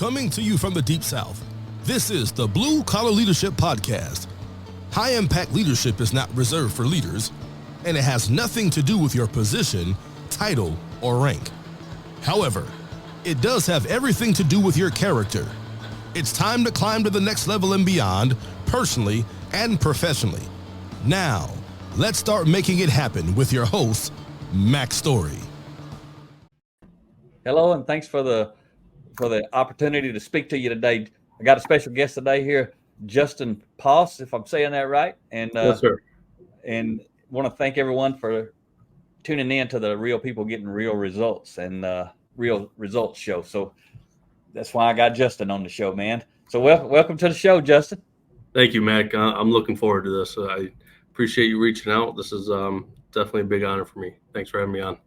Coming to you from the Deep South, this is the Blue Collar Leadership Podcast. High-impact leadership is not reserved for leaders, and it has nothing to do with your position, title, or rank. However, it does have everything to do with your character. It's time to climb to the next level and beyond, personally and professionally. Now, let's start making it happen with your host, Max Story. Hello, and thanks for the opportunity to speak to you today. I got a special guest today here, Justin Poss, if I'm saying that right. And yes, sir. And want to thank everyone for tuning in to the Real People Getting Real Results and Real Results show. So that's why I got Justin on the show, man. So welcome to the show, Justin. Thank you, Mac. I'm looking forward to this. I appreciate you reaching out. This is definitely a big honor for me. Thanks for having me on.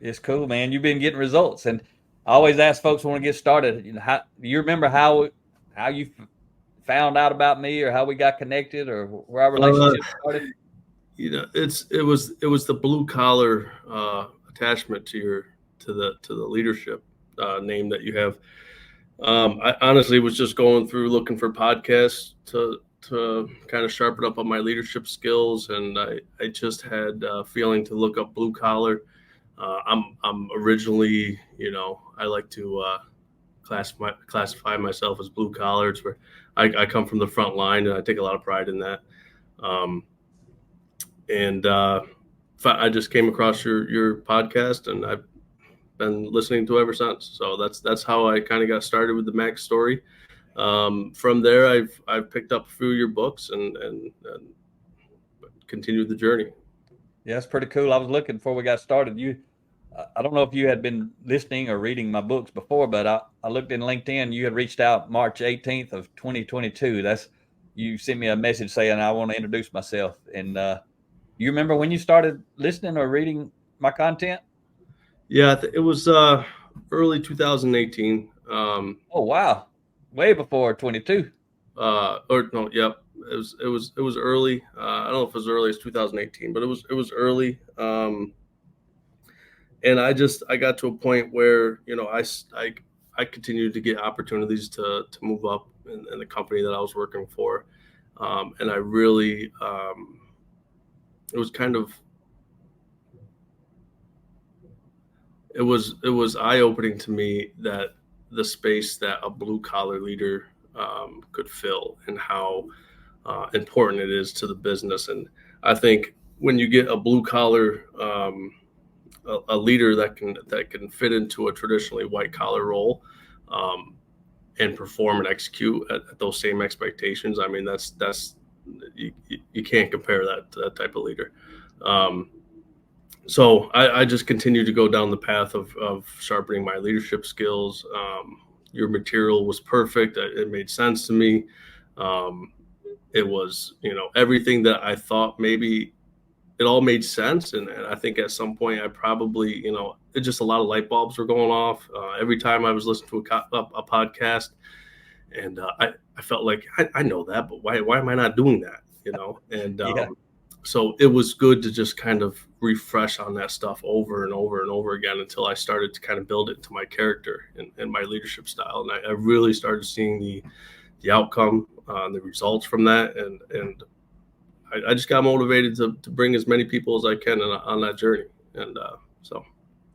It's cool, man. You've been getting results, and I always ask folks who want to get started. You know, do you remember how you found out about me, or how we got connected, or where our relationship started? You know, it was the blue collar attachment to the leadership name that you have. I honestly was just going through looking for podcasts to kind of sharpen up on my leadership skills, and I just had a feeling to look up blue collar. I'm originally, I like to classify myself as blue collar. It's where I come from the front line, and I take a lot of pride in that. I just came across your podcast, and I've been listening to it ever since. So that's how I kind of got started with the Max Story. From there, I've picked up a few of your books and continued the journey. Yeah, that's pretty cool. I was looking before we got started. I don't know if you had been listening or reading my books before, but I looked in LinkedIn. You had reached out March 18th of 2022. You sent me a message saying I want to introduce myself. And you remember when you started listening or reading my content? Yeah, it was early 2018. Oh wow, way before 22. Yep. It was early. I don't know if it was early as 2018, but it was early. And I got to a point where, I continued to get opportunities to move up in the company that I was working for. And I really, it was eye-opening to me that the space that a blue collar leader could fill, and how important it is to the business. And I think when you get a blue collar a leader that can fit into a traditionally white collar role and perform and execute at those same expectations, I mean, that's you can't compare that to that type of leader. So I just continue to go down the path of sharpening my leadership skills. Your material was perfect. It made sense to me. It was, everything that I thought maybe it all made sense. And I think at some point I probably, it just a lot of light bulbs were going off every time I was listening to a podcast. And I felt like I know that, but why am I not doing that? And Yeah. So it was good to just kind of refresh on that stuff over and over and over again until I started to kind of build it into my character and my leadership style. And I really started seeing the outcome, the results from that. And I just got motivated to bring as many people as I can on that journey. And so.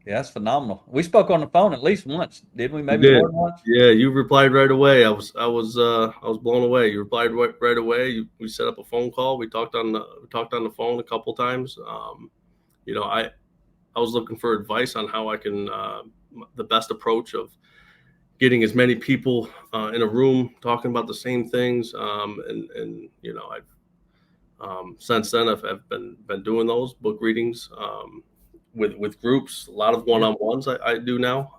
Yeah, that's phenomenal. We spoke on the phone at least once, didn't we? Maybe more than once. Yeah, you replied right away. I was blown away. You replied right away. We set up a phone call. We talked on the phone a couple times. I was looking for advice on how I can the best approach of getting as many people in a room talking about the same things. Since then I've been doing those book readings with groups, a lot of one-on-ones I do now.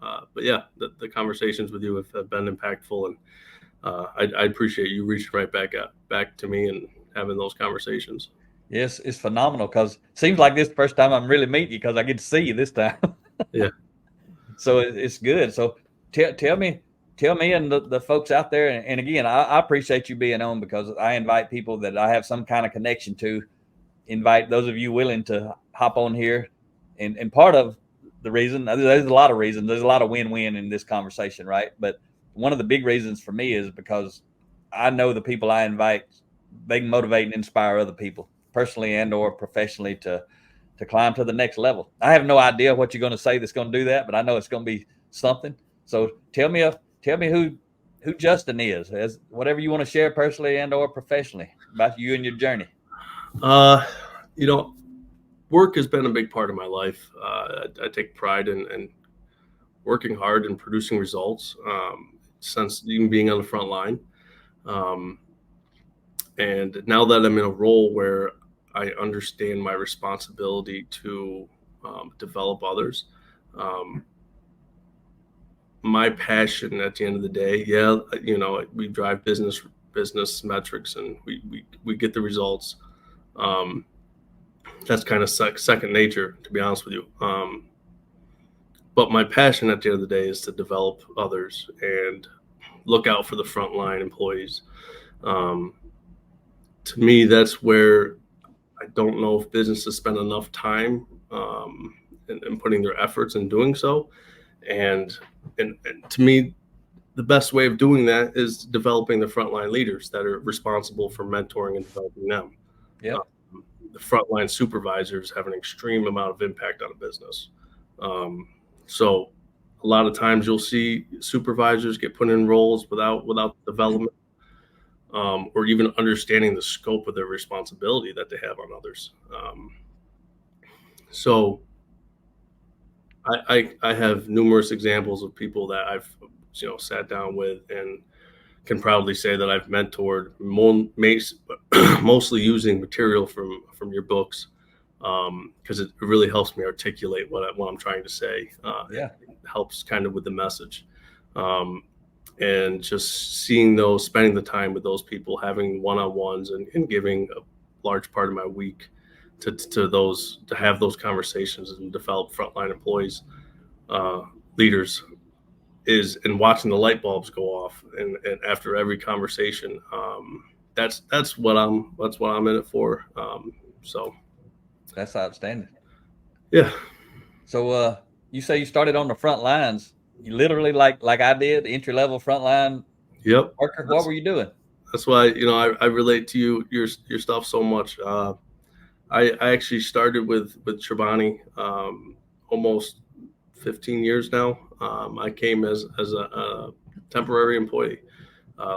But yeah, the conversations with you have been impactful, and I appreciate you reaching right back to me and having those conversations. Yes, it's phenomenal, because it seems like this is the first time I'm really meeting you, because I get to see you this time. Yeah. So it's good. So tell me and the folks out there, and again, I appreciate you being on, because I invite people that I have some kind of connection to, invite those of you willing to hop on here. And part of the reason. There's a lot of reasons. There's a lot of win-win in this conversation, right? But one of the big reasons for me is because I know the people I invite, they can motivate and inspire other people personally and or professionally to climb to the next level. I have no idea what you're going to say that's going to do that, but I know it's going to be something. So tell me who Justin is, as whatever you want to share personally and or professionally about you and your journey. You know, work has been a big part of my life. I take pride in working hard and producing results, since even being on the front line. And now that I'm in a role where I understand my responsibility to develop others, my passion at the end of the day, we drive business metrics and we get the results. That's kind of second nature, to be honest with you. But my passion at the end of the day is to develop others and look out for the frontline employees. To me, that's where I don't know if businesses spend enough time in putting their efforts in doing so. And to me, the best way of doing that is developing the frontline leaders that are responsible for mentoring and developing them. Yeah. The frontline supervisors have an extreme amount of impact on a business. So a lot of times you'll see supervisors get put in roles without development, or even understanding the scope of their responsibility that they have on others. So I have numerous examples of people that I've sat down with and can proudly say that I've mentored, mostly using material from your books, because it really helps me articulate what I'm trying to say. It helps kind of with the message, and just spending the time with those people, having one-on-ones, and giving a large part of my week to have those conversations and develop frontline employees, leaders, and watching the light bulbs go off and after every conversation. That's what I'm in it for. So that's outstanding. Yeah. So you say you started on the front lines. You literally like I did, entry-level frontline. Yep. Worker. What were you doing? That's why I relate to your stuff so much. I actually started with Chobani almost 15 years now. I came as a temporary employee,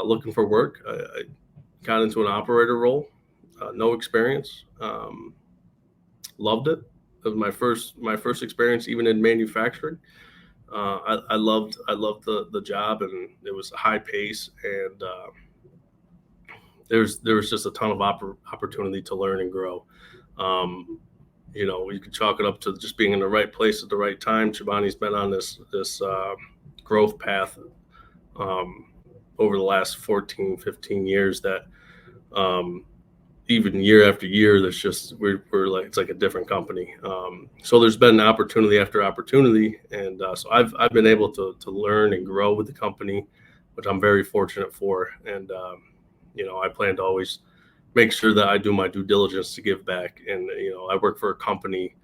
looking for work. I got into an operator role, no experience. Loved it. It was my first experience even in manufacturing. I loved the job, and it was a high pace, and there was just a ton of opportunity to learn and grow. You could chalk it up to just being in the right place at the right time. Chobani's been on this growth path over the last 14, 15 years that even year after year, there's just we're like, it's like a different company. So there's been opportunity after opportunity, and so I've been able to learn and grow with the company, which I'm very fortunate for. And I plan to always make sure that I do my due diligence to give back. And I work for a company,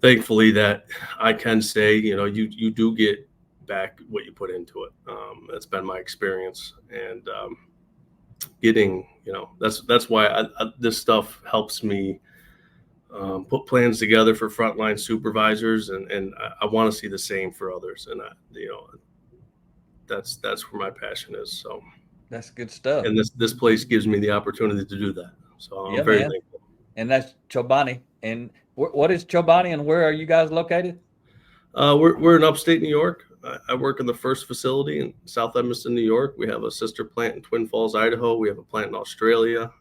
thankfully, that I can say you do get back what you put into it. That's been my experience, and getting that's why this stuff helps me put plans together for frontline supervisors, and I want to see the same for others, and that's where my passion is. So that's good stuff. And this place gives me the opportunity to do that. So I'm very thankful. And that's Chobani. And what is Chobani, and where are you guys located? We're in upstate New York. I work in the first facility in South Edmonston, New York. We have a sister plant in Twin Falls, Idaho. We have a plant in Australia.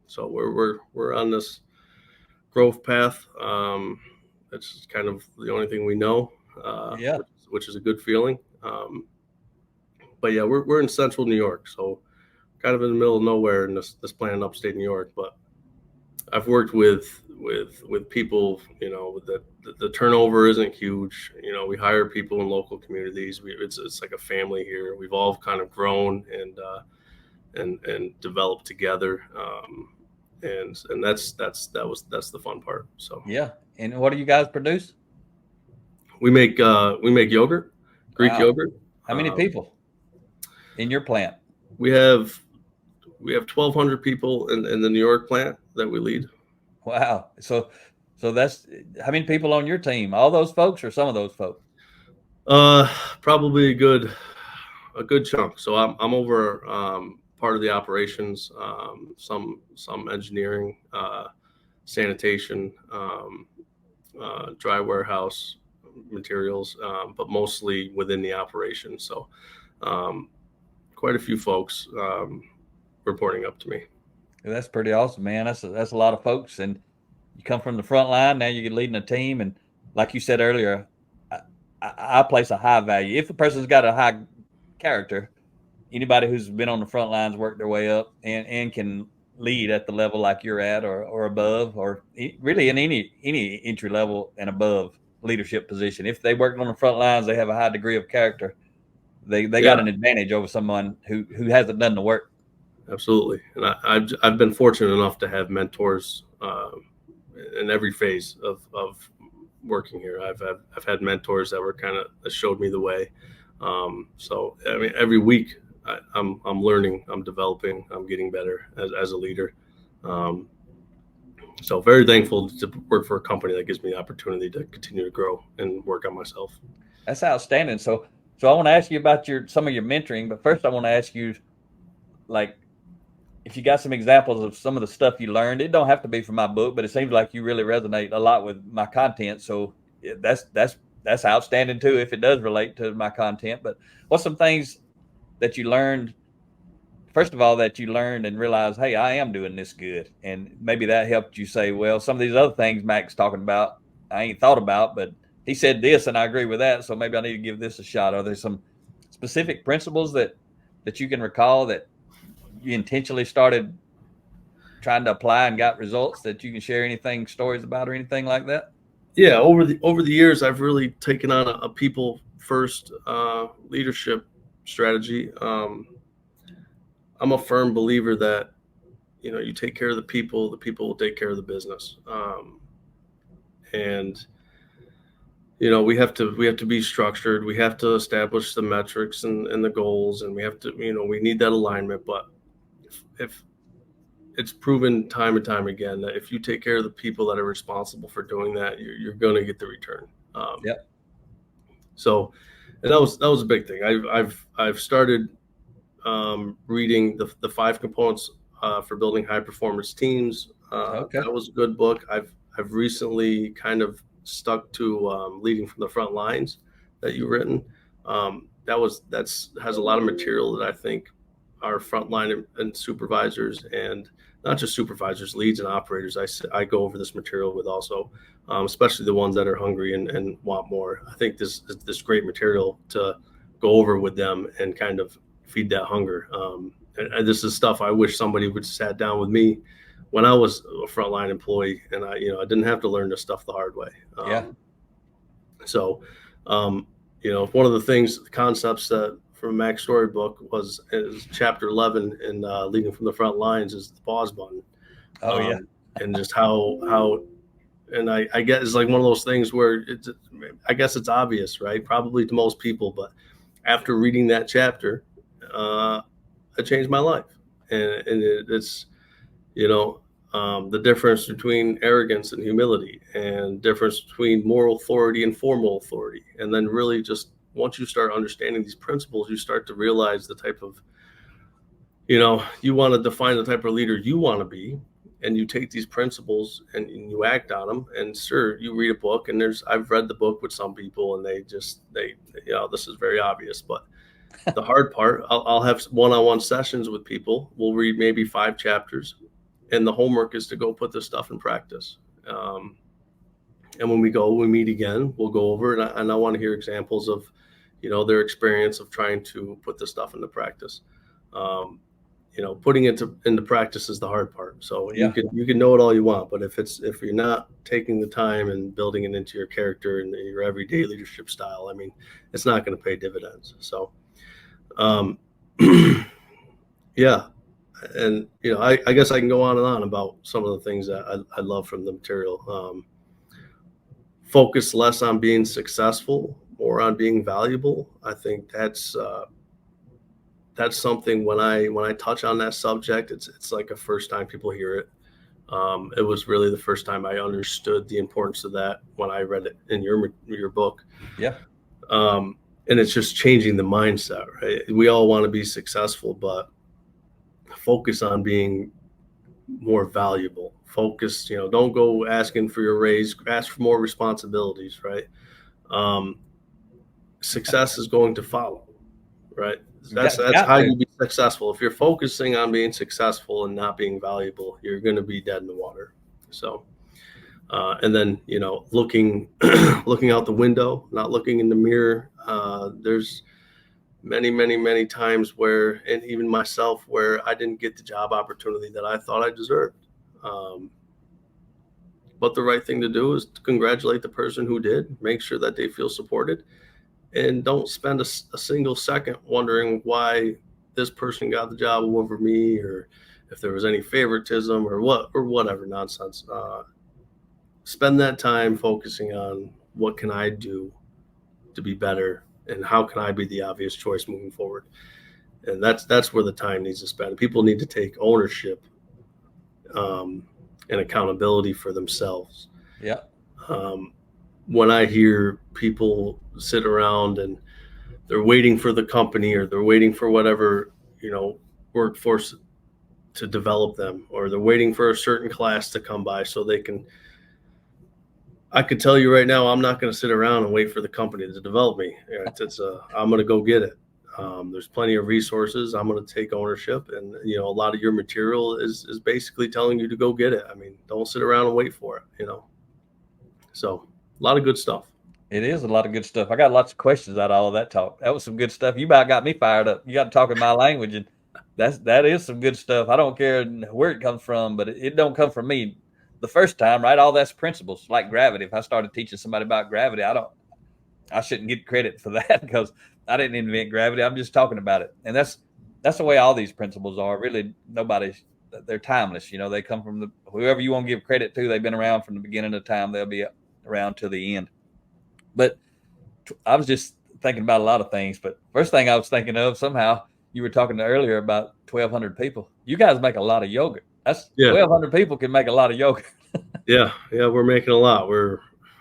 So we're on this growth path. It's kind of the only thing we know, which is a good feeling. But yeah, we're in central New York, so kind of in the middle of nowhere in this plant in upstate New York. But I've worked with people, the turnover isn't huge. We hire people in local communities. It's like a family here. We've all kind of grown and developed together. And that's the fun part. So yeah. And what do you guys produce? We make yogurt, Greek yogurt. How many people in your plant? We have 1,200 people in the New York plant that we lead. Wow. So that's how many people on your team? All those folks or some of those folks? Probably a good chunk. So I'm over part of the operations, some engineering, sanitation, dry warehouse materials, but mostly within the operation. So quite a few folks reporting up to me. That's pretty awesome, man. That's a lot of folks, and you come from the front line. Now you're leading a team, and like you said earlier, I place a high value. If a person's got a high character, anybody who's been on the front lines worked their way up and can lead at the level like you're at or above, or really in any entry level and above leadership position. If they work on the front lines, they have a high degree of character. They got an advantage over someone who hasn't done the work. Absolutely. And I've been fortunate enough to have mentors in every phase of working here. I've had mentors that were that showed me the way. So I mean, every week I'm learning, I'm developing, I'm getting better as a leader. So very thankful to work for a company that gives me the opportunity to continue to grow and work on myself. That's outstanding. So I want to ask you about some of your mentoring, but first I want to ask you, like, if you got some examples of some of the stuff you learned. It don't have to be from my book, but it seems like you really resonate a lot with my content. So that's outstanding too, if it does relate to my content. But what's some things that you learned, first of all, that you learned and realized, hey, I am doing this good. And maybe that helped you say, well, some of these other things Mac's talking about, I ain't thought about, but he said this and I agree with that. So maybe I need to give this a shot. Are there some specific principles that you can recall that you intentionally started trying to apply and got results that you can share anything, stories about or anything like that? Yeah. Over the years, I've really taken on a people first leadership strategy. I'm a firm believer that, you take care of the people will take care of the business. And we have to be structured. We have to establish the metrics and the goals, and we have to, we need that alignment. But if it's proven time and time again that if you take care of the people that are responsible for doing that, you're going to get the return. Yep. So, and that was a big thing. I've started reading the 5 components for building high performance teams. Okay. That was a good book. I've recently kind of stuck to leading from the front lines that you've written. That's has a lot of material that I think our frontline and supervisors, and not just supervisors, leads and operators, I go over this material with also, especially the ones that are hungry and want more. I think this is this great material to go over with them and kind of feed that hunger. And this is stuff I wish somebody would sat down with me when I was a frontline employee, and I didn't have to learn this stuff the hard way. So, one of the concepts that from Mac's storybook is chapter 11 in Leading from the Front Lines is the pause button. And just how, and I guess it's like one of those things where I guess it's obvious, right? Probably to most people, but after reading that chapter, it changed my life. And it's, the difference between arrogance and humility, and difference between moral authority and formal authority. And then really just once you start understanding these principles, you start to realize the type of, you want to define the type of leader you want to be, and you take these principles and you act on them. And sure, you read a book, and I've read the book with some people, and they this is very obvious. But the hard part, I'll have one-on-one sessions with people. We'll read maybe 5 chapters, and the homework is to go put this stuff in practice. And when we meet again, we'll go over, and I want to hear examples of, their experience of trying to put this stuff into practice. Putting it into practice is the hard part. So you can know it all you want, but if you're not taking the time and building it into your character and your everyday leadership style, I mean, it's not going to pay dividends. So, yeah. And, I guess I can go on and on about some of the things that I love from the material. focus less on being successful, more on being valuable. I think that's something when I touch on that subject, it's like a first time people hear it. It was really the first time I understood the importance of that when I read it in your book. Yeah. And it's just changing the mindset, right? We all want to be successful, but focus on being more valuable. Focus, don't go asking for your raise, ask for more responsibilities, right? Success is going to follow, right? That's how you be successful. If you're focusing on being successful and not being valuable, you're going to be dead in the water. So, and then, looking out the window, not looking in the mirror. There's many times where, and even myself, where I didn't get the job opportunity that I thought I deserved. But the right thing to do is to congratulate the person who did, make sure that they feel supported, and don't spend a single second wondering why this person got the job over me, or if there was any favoritism or whatever nonsense. Spend that time focusing on what can I do to be better, and how can I be the obvious choice moving forward. And that's where the time needs to spend. People need to take ownership and accountability for themselves. Yeah. When I hear people sit around and they're waiting for the company, or they're waiting for whatever, workforce to develop them, or they're waiting for a certain class to come by so they can, I could tell you right now, I'm not going to sit around and wait for the company to develop me. I'm going to go get it. There's plenty of resources. I'm going to take ownership, and a lot of your material is basically telling you to go get it. I mean, don't sit around and wait for it. So a lot of good stuff. It is a lot of good stuff. I got lots of questions out of all of that talk. That was some good stuff. You about got me fired up. You got to talk in my language, and that is some good stuff. I don't care where it comes from, but it don't come from me the first time, right? All that's principles, like gravity. If I started teaching somebody about gravity, I shouldn't get credit for that because I didn't invent gravity. I'm just talking about it. And that's the way all these principles are. Really, they're timeless. They come from whoever you want to give credit to. They've been around from the beginning of time. They'll be around till the end. But I was just thinking about a lot of things. But first thing I was thinking of, somehow you were talking earlier about 1,200 people. You guys make a lot of yogurt. 1,200 people can make a lot of yogurt. Yeah, we're making a lot.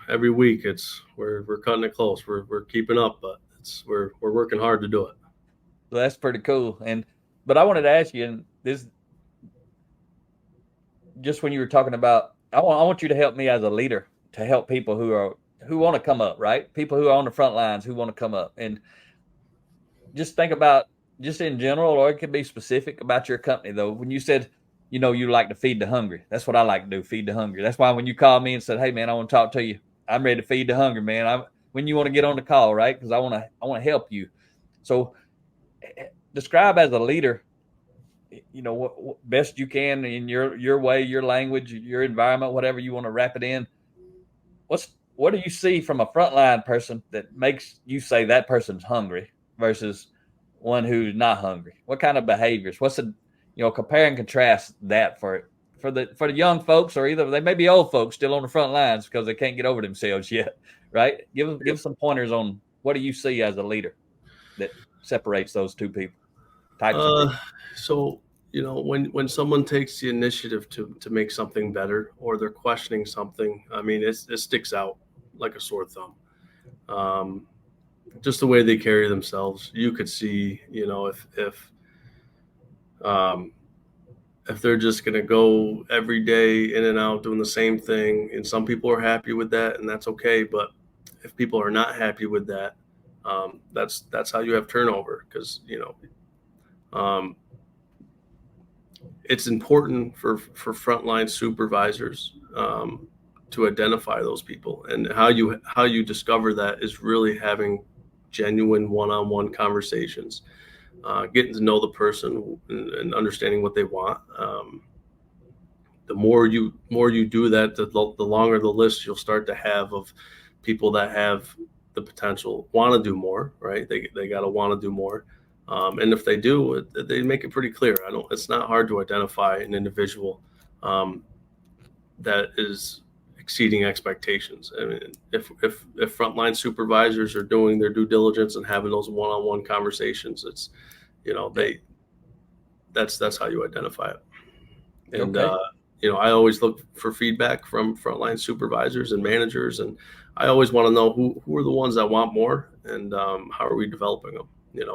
Every week we're cutting it close. We're keeping up, but we're working hard to do it. So that's pretty cool. But I wanted to ask you, and this, just when you were talking about, I want you to help me as a leader to help people who want to come up, right? People who are on the front lines who want to come up, and just think about, just in general, or it could be specific about your company though. When you said, you like to feed the hungry, that's what I like to do, feed the hungry. That's why when you called me and said, hey man, I want to talk to you, I'm ready to feed the hungry, man. When you want to get on the call, right? Because I want to help you. So describe as a leader, what best you can in your way, your language, your environment, whatever you want to wrap it in. What do you see from a frontline person that makes you say that person's hungry versus one who's not hungry? What kind of behaviors? What's compare and contrast that for the young folks, or either they may be old folks still on the front lines because they can't get over themselves yet, right? Give some pointers on what do you see as a leader that separates those two types of people. So when someone takes the initiative to make something better, or they're questioning something, I mean, it sticks out like a sore thumb. Just the way they carry themselves, you could see, if they're just going to go every day in and out doing the same thing, and some people are happy with that, and that's okay. But if people are not happy with that, that's how you have turnover, because it's important for frontline supervisors to identify those people, and how you discover that is really having genuine one-on-one conversations, getting to know the person and understanding what they want. The more you do that, the longer the list you'll start to have of people that have the potential, want to do more, right? They got to want to do more. And if they do, they make it pretty clear. It's not hard to identify an individual that is exceeding expectations. I mean, if frontline supervisors are doing their due diligence and having those one-on-one conversations, it's, that's how you identify it. And, Okay. I always look for feedback from frontline supervisors and managers. And I always want to know who are the ones that want more, and how are we developing them?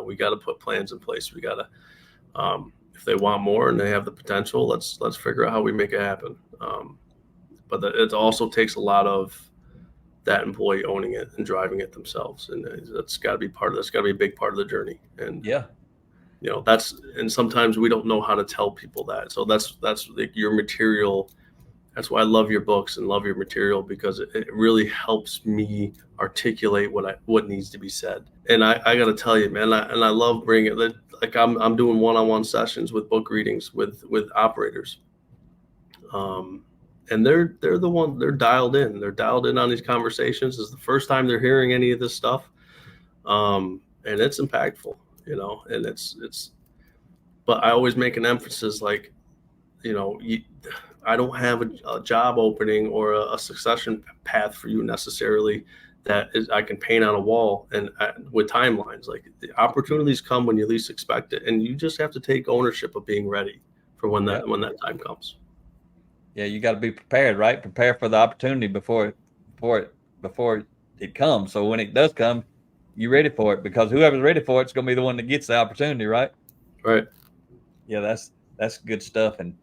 We got to put plans in place. We got to, if they want more and they have the potential, let's figure out how we make it happen. But it also takes a lot of that employee owning it and driving it themselves. And that's got to be a big part of the journey. And yeah, and sometimes we don't know how to tell people that. So that's like your material. That's why I love your books and love your material, because it really helps me articulate what needs to be said. And I got to tell you, man, I love bringing it. Like I'm doing one-on-one sessions with book readings with operators. And they're dialed in. They're dialed in on these conversations. It's the first time they're hearing any of this stuff. And it's impactful, and it's, but I always make an emphasis, like, I don't have a job opening or a succession path for you necessarily that I can paint on a wall and with timelines. Like, the opportunities come when you least expect it, and you just have to take ownership of being ready for when that time comes. Yeah, you got to be prepared, right? Prepare for the opportunity before it comes. So when it does come, you're ready for it, because whoever's ready for it's going to be the one that gets the opportunity, right? Right. Yeah, that's good stuff. And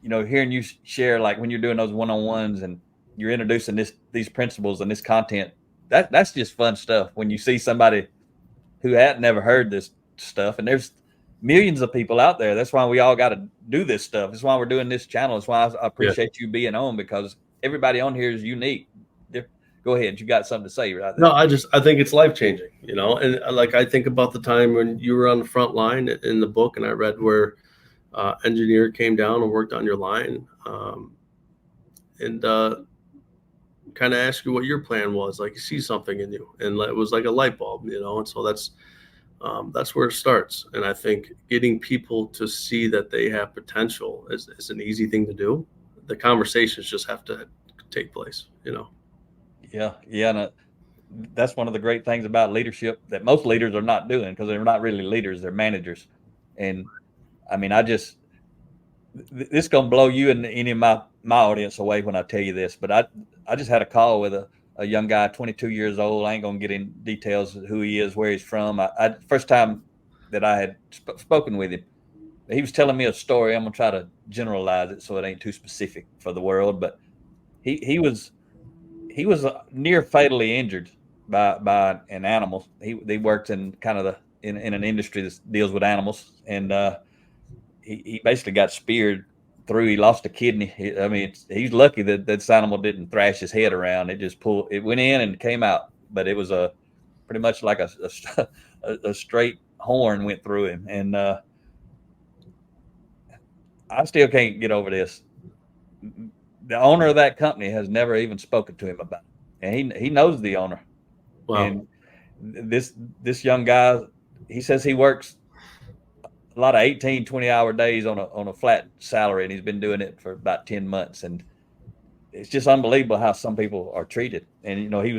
hearing you share, like when you're doing those one-on-ones and you're introducing these principles and this content, that's just fun stuff. When you see somebody who had never heard this stuff, and there's millions of people out there. That's why we all got to do this stuff. That's why we're doing this channel. That's why I appreciate you being on, because everybody on here is unique. Go ahead. You got something to say right there. No, I think it's life-changing, and like, I think about the time when you were on the front line in the book, and I read where engineer came down and worked on your line, and kind of asked you what your plan was. Like, you see something in you, and it was like a light bulb, and so that's where it starts. And I think getting people to see that they have potential is an easy thing to do. The conversations just have to take place, Yeah. And that's one of the great things about leadership that most leaders are not doing, because they're not really leaders, they're managers. And I mean, this is going to blow you and any of my audience away when I tell you this, but I just had a call with a young guy, 22 years old. I ain't going to get in details of who he is, where he's from. First time that I had spoken with him, he was telling me a story. I'm going to try to generalize it so it ain't too specific for the world, but he was near fatally injured by an animal. He worked in kind of in an industry that deals with animals, and he basically got speared through. He lost a kidney. He's lucky that this animal didn't thrash his head around. It went in and came out, but it was pretty much like a straight horn went through him. And I still can't get over this. The owner of that company has never even spoken to him about it, and he knows the owner. Wow. And this young guy, he says he works a lot of 18, 20-hour days on a flat salary, and he's been doing it for about 10 months. And it's just unbelievable how some people are treated. And he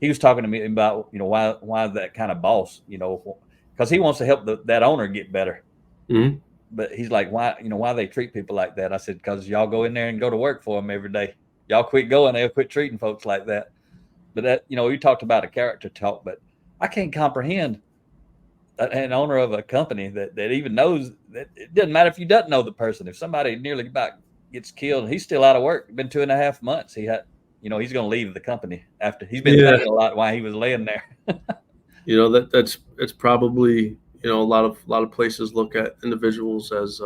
was talking to me about why that kind of boss, because he wants to help that owner get better. Mm-hmm. But he's like, why they treat people like that? I said, because y'all go in there and go to work for them every day. Y'all quit going, they'll quit treating folks like that. But that, you talked about a character talk, but I can't comprehend an owner of a company that even knows that it doesn't matter if you doesn't know the person. If somebody nearly about gets killed, he's still out of work. It's been 2.5 months. He's going to leave the company after he's been thinking a lot while he was laying there. It's probably, a lot of places look at individuals as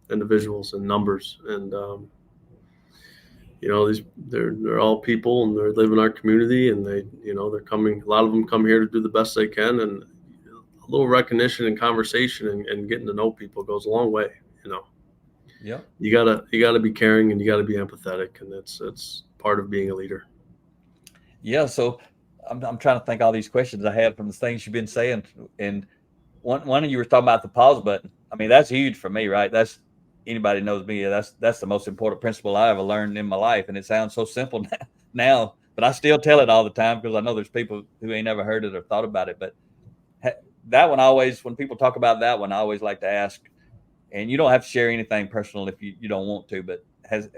individuals and numbers, and they're all people, and they live in our community, and they're coming. A lot of them come here to do the best they can, and a little recognition and conversation and getting to know people goes a long way. Yeah. You gotta be caring, and you gotta be empathetic, and it's part of being a leader. Yeah. So I'm trying to think all these questions I had from the things you've been saying, and one of you were talking about the pause button. I mean, that's huge for me, right? That's anybody knows me, that's the most important principle I ever learned in my life. And it sounds so simple now, but I still tell it all the time because I know there's people who ain't never heard it or thought about it. But that one always, when people talk about that one, I always like to ask, and you don't have to share anything personal if you don't want to, but has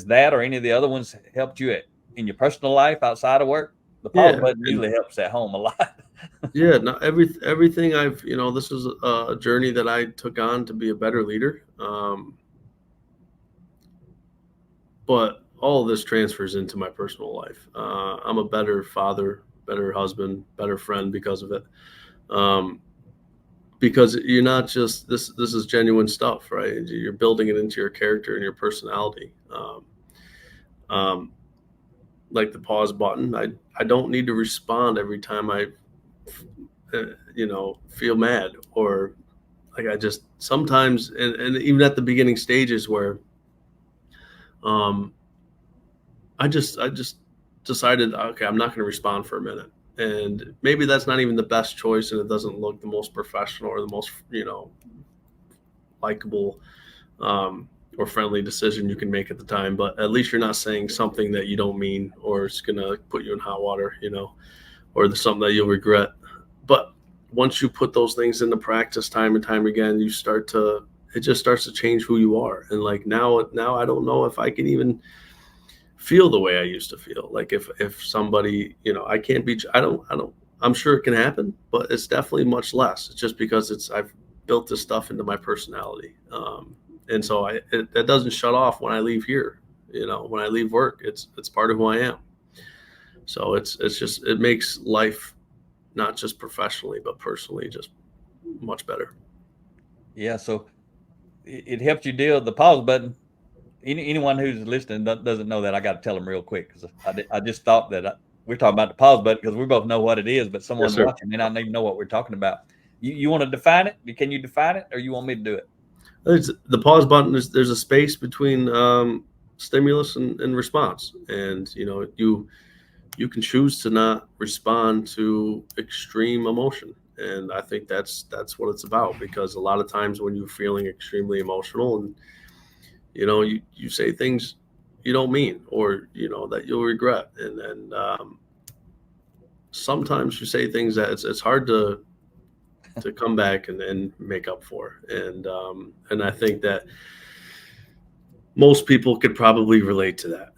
that or any of the other ones helped you in your personal life outside of work? The pause button usually helps at home a lot. Yeah, no, everything I've, this is a journey that I took on to be a better leader. But all of this transfers into my personal life. I'm a better father, better husband, better friend because of it. Because you're not just, this is genuine stuff, right? You're building it into your character and your personality. Like the pause button, I don't need to respond every time I feel mad, or like I just sometimes, and even at the beginning stages where I just decided, okay, I'm not going to respond for a minute. And maybe that's not even the best choice, and it doesn't look the most professional or the most, likable or friendly decision you can make at the time. But at least you're not saying something that you don't mean, or it's going to put you in hot water, or something that you'll regret. But once you put those things into practice time and time again, it just starts to change who you are. And like now I don't know if I can even feel the way I used to feel. Like if somebody, I can't be, I'm sure it can happen, but it's definitely much less. It's just because I've built this stuff into my personality. And so it doesn't shut off when I leave here, when I leave work, it's part of who I am. So it makes life, not just professionally, but personally, just much better. Yeah. So it helps you deal with the pause button. Anyone who's listening doesn't know that, I got to tell them real quick, because I just thought that we're talking about the pause button because we both know what it is, but someone watching may not even know what we're talking about. You want to define it? Can you define it, or you want me to do it? The pause button there's a space between stimulus and response, and you can choose to not respond to extreme emotion. And I think that's what it's about, because a lot of times when you're feeling extremely emotional and you say things you don't mean, or that you'll regret, and sometimes you say things that it's hard to come back and make up for. And I think that most people could probably relate to that,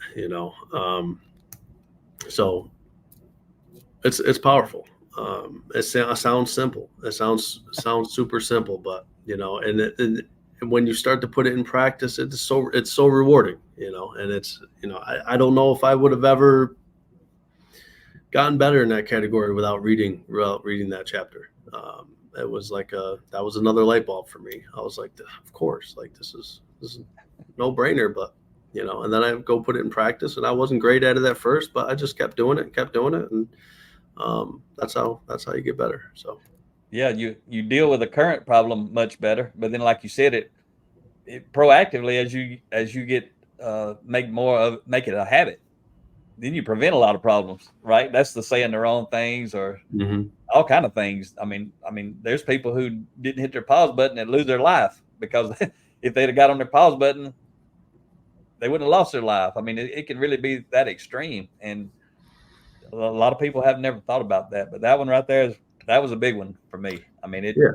so it's powerful. It sounds simple. It sounds super simple, but and when you start to put it in practice, it's so rewarding, and it's, I don't know if I would have ever gotten better in that category without reading that chapter. It was like that was another light bulb for me. I was like, of course, like this is no brainer, but and then I go put it in practice, and I wasn't great at it at first, but I just kept doing it, and that's how you get better. So yeah, you deal with the current problem much better, but then, like you said, it proactively, as you get make it a habit, then you prevent a lot of problems, right? That's the saying the wrong things, or all kind of things. I mean, there's people who didn't hit their pause button and lose their life, because if they'd have got on their pause button, they wouldn't have lost their life. I mean, it can really be that extreme, and a lot of people have never thought about that. But that one right there that was a big one for me. I mean, yeah.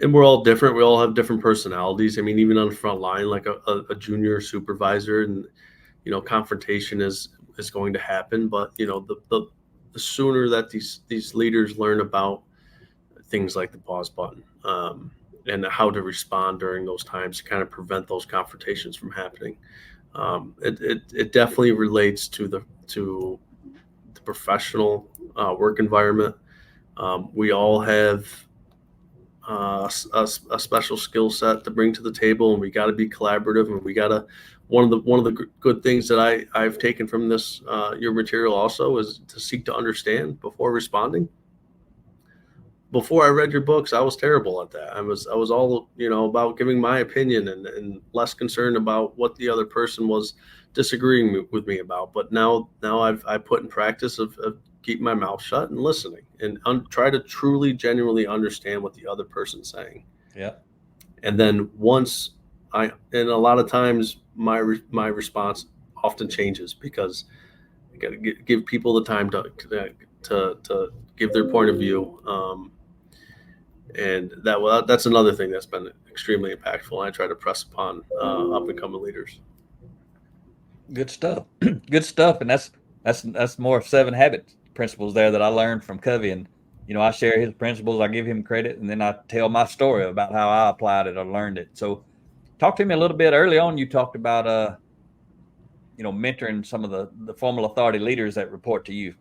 And we're all different. We all have different personalities. I mean, even on the front line, like a junior supervisor, and confrontation is going to happen. But the sooner that these leaders learn about things like the pause button, and how to respond during those times to kind of prevent those confrontations from happening, it definitely relates to the professional work environment. We all have a special skill set to bring to the table, and we got to be collaborative, and we got to, one of the good things that I've taken from this your material also is to seek to understand before responding. Before I read your books, I was terrible at that. I was all about giving my opinion, and less concerned about what the other person was disagreeing with me about. But now I've put in practice of keeping my mouth shut and listening, and try to truly, genuinely understand what the other person's saying. Yeah. And then once and a lot of times my response often changes because I got to give people the time to give their point of view. And that's another thing that's been extremely impactful. I try to press upon up and coming leaders. Good stuff. Good stuff. And that's more 7 habit principles there that I learned from Covey. And I share his principles, I give him credit, and then I tell my story about how I applied it or learned it. So talk to me a little bit. Early on, you talked about mentoring some of the formal authority leaders that report to you.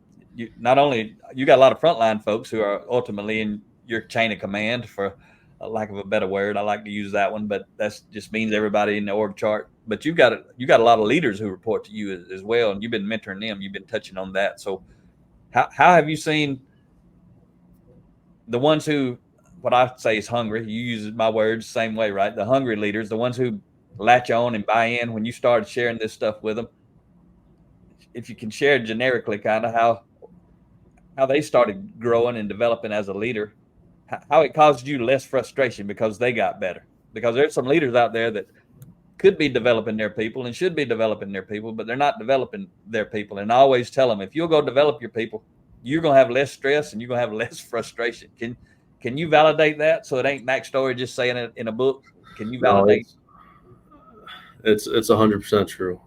Not only you got a lot of frontline folks who are ultimately in your chain of command, for lack of a better word. I like to use that one, but that just means everybody in the org chart. But you got a lot of leaders who report to you as well, and you've been mentoring them. You've been touching on that. So how have you seen the ones who, what I say is hungry? You use my words the same way, right? The hungry leaders, the ones who latch on and buy in when you started sharing this stuff with them. If you can share generically kind of how they started growing and developing as a leader, how it caused you less frustration because they got better. Because there's some leaders out there that could be developing their people and should be developing their people, but they're not developing their people. And I always tell them, if you'll go develop your people, you're going to have less stress and you're going to have less frustration. Can you validate that? So it ain't Mac Story just saying it in a book. Can you validate? No, it's 100% true.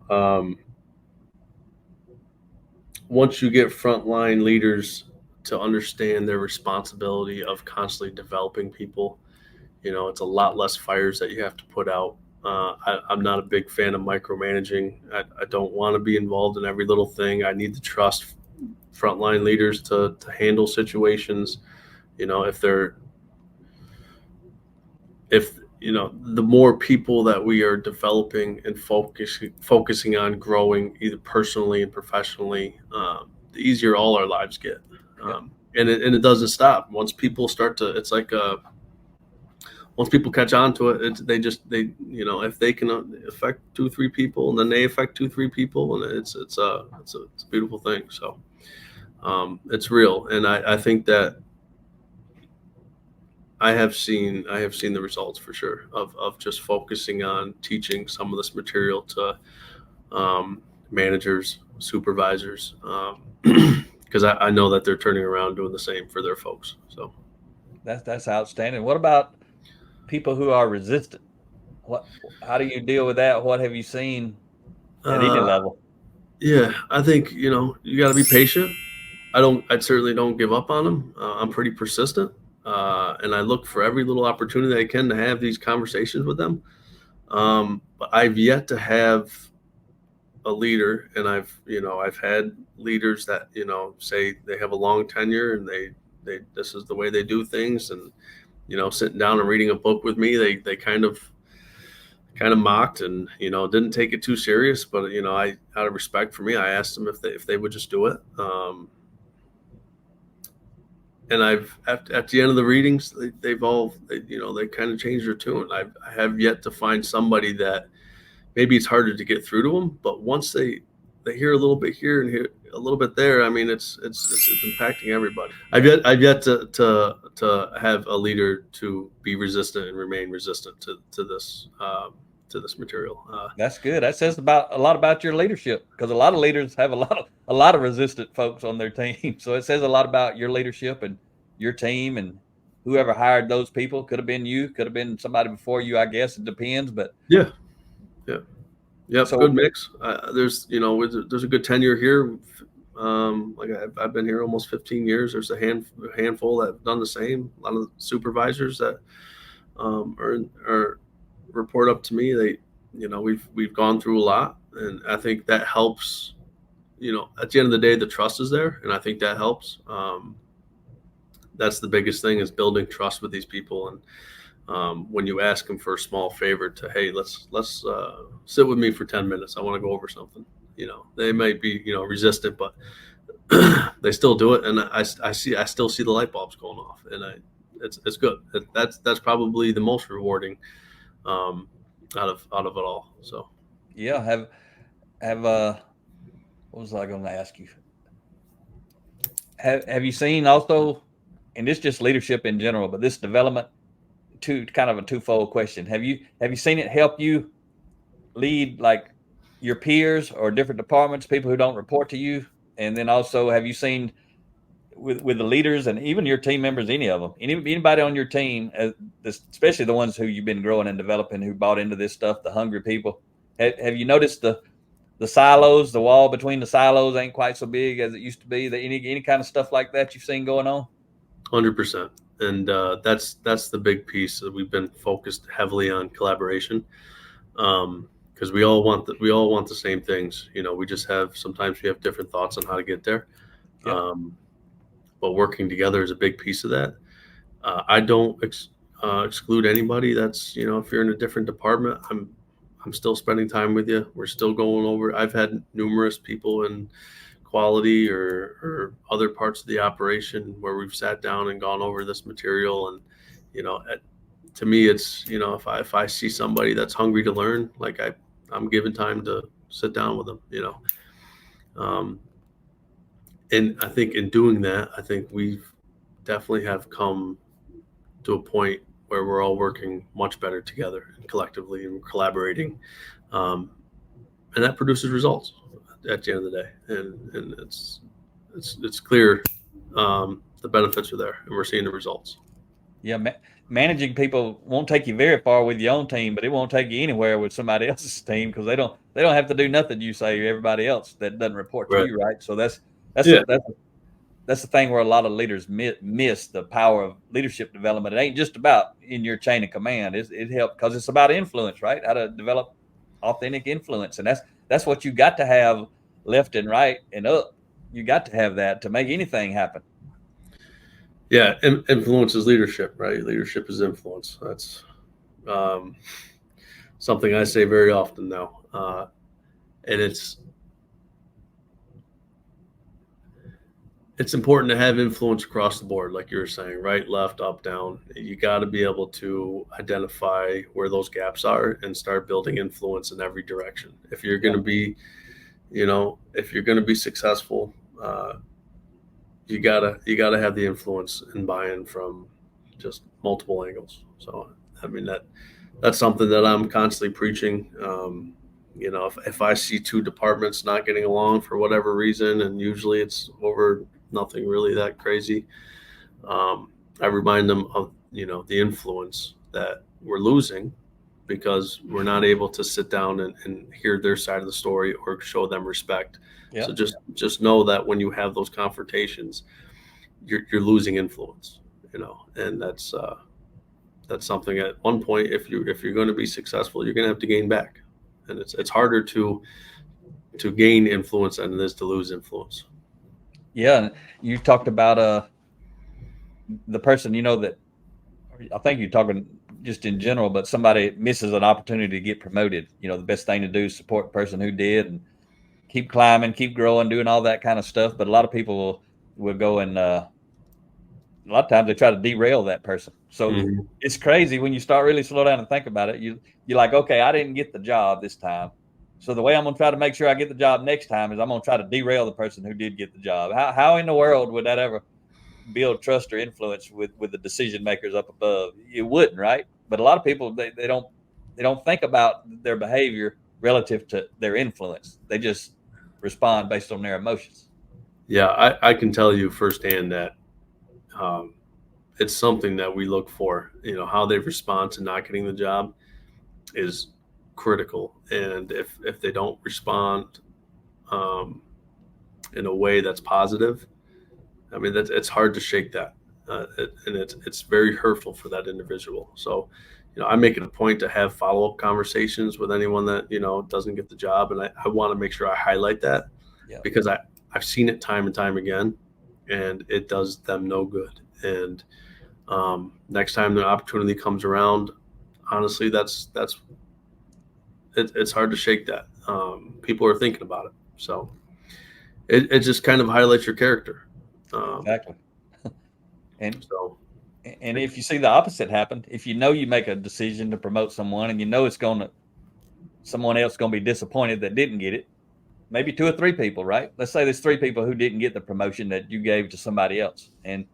Once you get frontline leaders to understand their responsibility of constantly developing people, it's a lot less fires that you have to put out. I'm not a big fan of micromanaging. I don't want to be involved in every little thing. I need to trust frontline leaders to handle situations. The more people that we are developing and focusing on growing either personally and professionally, the easier all our lives get. And it doesn't stop. Once people start to, it's like once people catch on to it, if they can affect 2-3 people, and then they affect 2-3 people, and it's a beautiful thing. So it's real, and I think that I have seen the results for sure of just focusing on teaching some of this material to managers, supervisors, because I know that they're turning around doing the same for their folks. So that's outstanding. What about people who are resistant? How do you deal with that? What have you seen at any level? Yeah, I think you got to be patient. I certainly don't give up on them. I'm pretty persistent. And I look for every little opportunity I can to have these conversations with them. But I've yet to have a leader, and I've had leaders that, say they have a long tenure and they this is the way they do things. And, sitting down and reading a book with me, they kind of mocked and, didn't take it too serious. But, out of respect for me, I asked them if they would just do it. And I've at the end of the readings, they've all, they kind of changed their tune. I have yet to find somebody that maybe it's harder to get through to them, but once they hear a little bit here and hear a little bit there, I mean, it's impacting everybody. I've yet to have a leader to be resistant and remain resistant to this material. That's good. That says a lot about your leadership, because a lot of leaders have a lot of resistant folks on their team. So it says a lot about your leadership and your team, and whoever hired those people. Could have been you, could have been somebody before you, I guess. It depends, but yeah. So, good mix. There's a good tenure here. Like I've been here almost 15 years. There's a handful that have done the same. A lot of the supervisors that are report up to me. We've gone through a lot, and I think that helps. At the end of the day, the trust is there, and I think that helps. That's the biggest thing, is building trust with these people. And when you ask them for a small favor to, hey, let's sit with me for 10 minutes. I want to go over something. They might be resistant, but they still do it, and I still see the light bulbs going off, and it's good. That's probably the most rewarding out of it all. So yeah, have what was I going to ask you? Have you seen also, and this just leadership in general, but this development, kind of a twofold question. Have you seen it help you lead like your peers or different departments, people who don't report to you? And then also, have you seen with the leaders and even your team members, any of them, anybody on your team, especially the ones who you've been growing and developing, who bought into this stuff, the hungry people, have you noticed the silos, the wall between the silos ain't quite so big as it used to be? Any kind of stuff like that you've seen going on? 100%. And that's the big piece that we've been focused heavily on collaboration, because we all want the same things. We just sometimes we have different thoughts on how to get there. Yeah. But working together is a big piece of that. I don't exclude anybody. That's if you're in a different department, I'm still spending time with you. We're still going over. I've had numerous people in quality or other parts of the operation where we've sat down and gone over this material. And to me, it's if I see somebody that's hungry to learn, like I'm given time to sit down with them. And I think in doing that, I think we've definitely have come to a point where we're all working much better together and collectively and collaborating. And that produces results at the end of the day. And it's clear the benefits are there, and we're seeing the results. Yeah, managing people won't take you very far with your own team, but it won't take you anywhere with somebody else's team, because they don't have to do nothing you say, everybody else that doesn't report to you, right? So that's the thing where a lot of leaders miss the power of leadership development. It ain't just about in your chain of command. It helps because it's about influence, right? How to develop authentic influence, and that's what you got to have left and right and up. You got to have that to make anything happen. Yeah, influence is leadership, right? Leadership is influence. That's something I say very often now, and it's important to have influence across the board, like you were saying, right, left, up, down. You got to be able to identify where those gaps are and start building influence in every direction. If you're going to be, if you're going to be successful, you gotta have the influence and buy-in from just multiple angles. So, I mean, that's something that I'm constantly preaching. If I see two departments not getting along for whatever reason, and usually it's over nothing really that crazy, I remind them of the influence that we're losing because we're not able to sit down and hear their side of the story or show them respect. Yeah. So just know that when you have those confrontations, you're losing influence, and that's something at one point, if you're going to be successful, you're going to have to gain back, and it's harder to gain influence than it is to lose influence. Yeah, you talked about the person that I think you're talking just in general, but somebody misses an opportunity to get promoted. The best thing to do is support the person who did and keep climbing, keep growing, doing all that kind of stuff. But a lot of people will go and a lot of times they try to derail that person. So It's crazy when you start really slow down and think about it. You're like, okay, I didn't get the job this time. So the way I'm going to try to make sure I get the job next time is I'm going to try to derail the person who did get the job. How in the world would that ever build trust or influence with the decision makers up above? It wouldn't, right? But a lot of people, they don't think about their behavior relative to their influence. They just respond based on their emotions. Yeah, I can tell you firsthand that it's something that we look for. How they respond to not getting the job is critical, and if they don't respond in a way that's positive, I mean, it's hard to shake that, and it's very hurtful for that individual. So, I make it a point to have follow-up conversations with anyone that doesn't get the job, and I want to make sure I highlight that, because I've seen it time and time again, and it does them no good. And next time the opportunity comes around, honestly, it's hard to shake that. People are thinking about it, so it just kind of highlights your character. Exactly. And if you see the opposite happen, if you make a decision to promote someone and it's someone else going to be disappointed that didn't get it, maybe 2 or 3 people, right? Let's say there's 3 people who didn't get the promotion that you gave to somebody else. And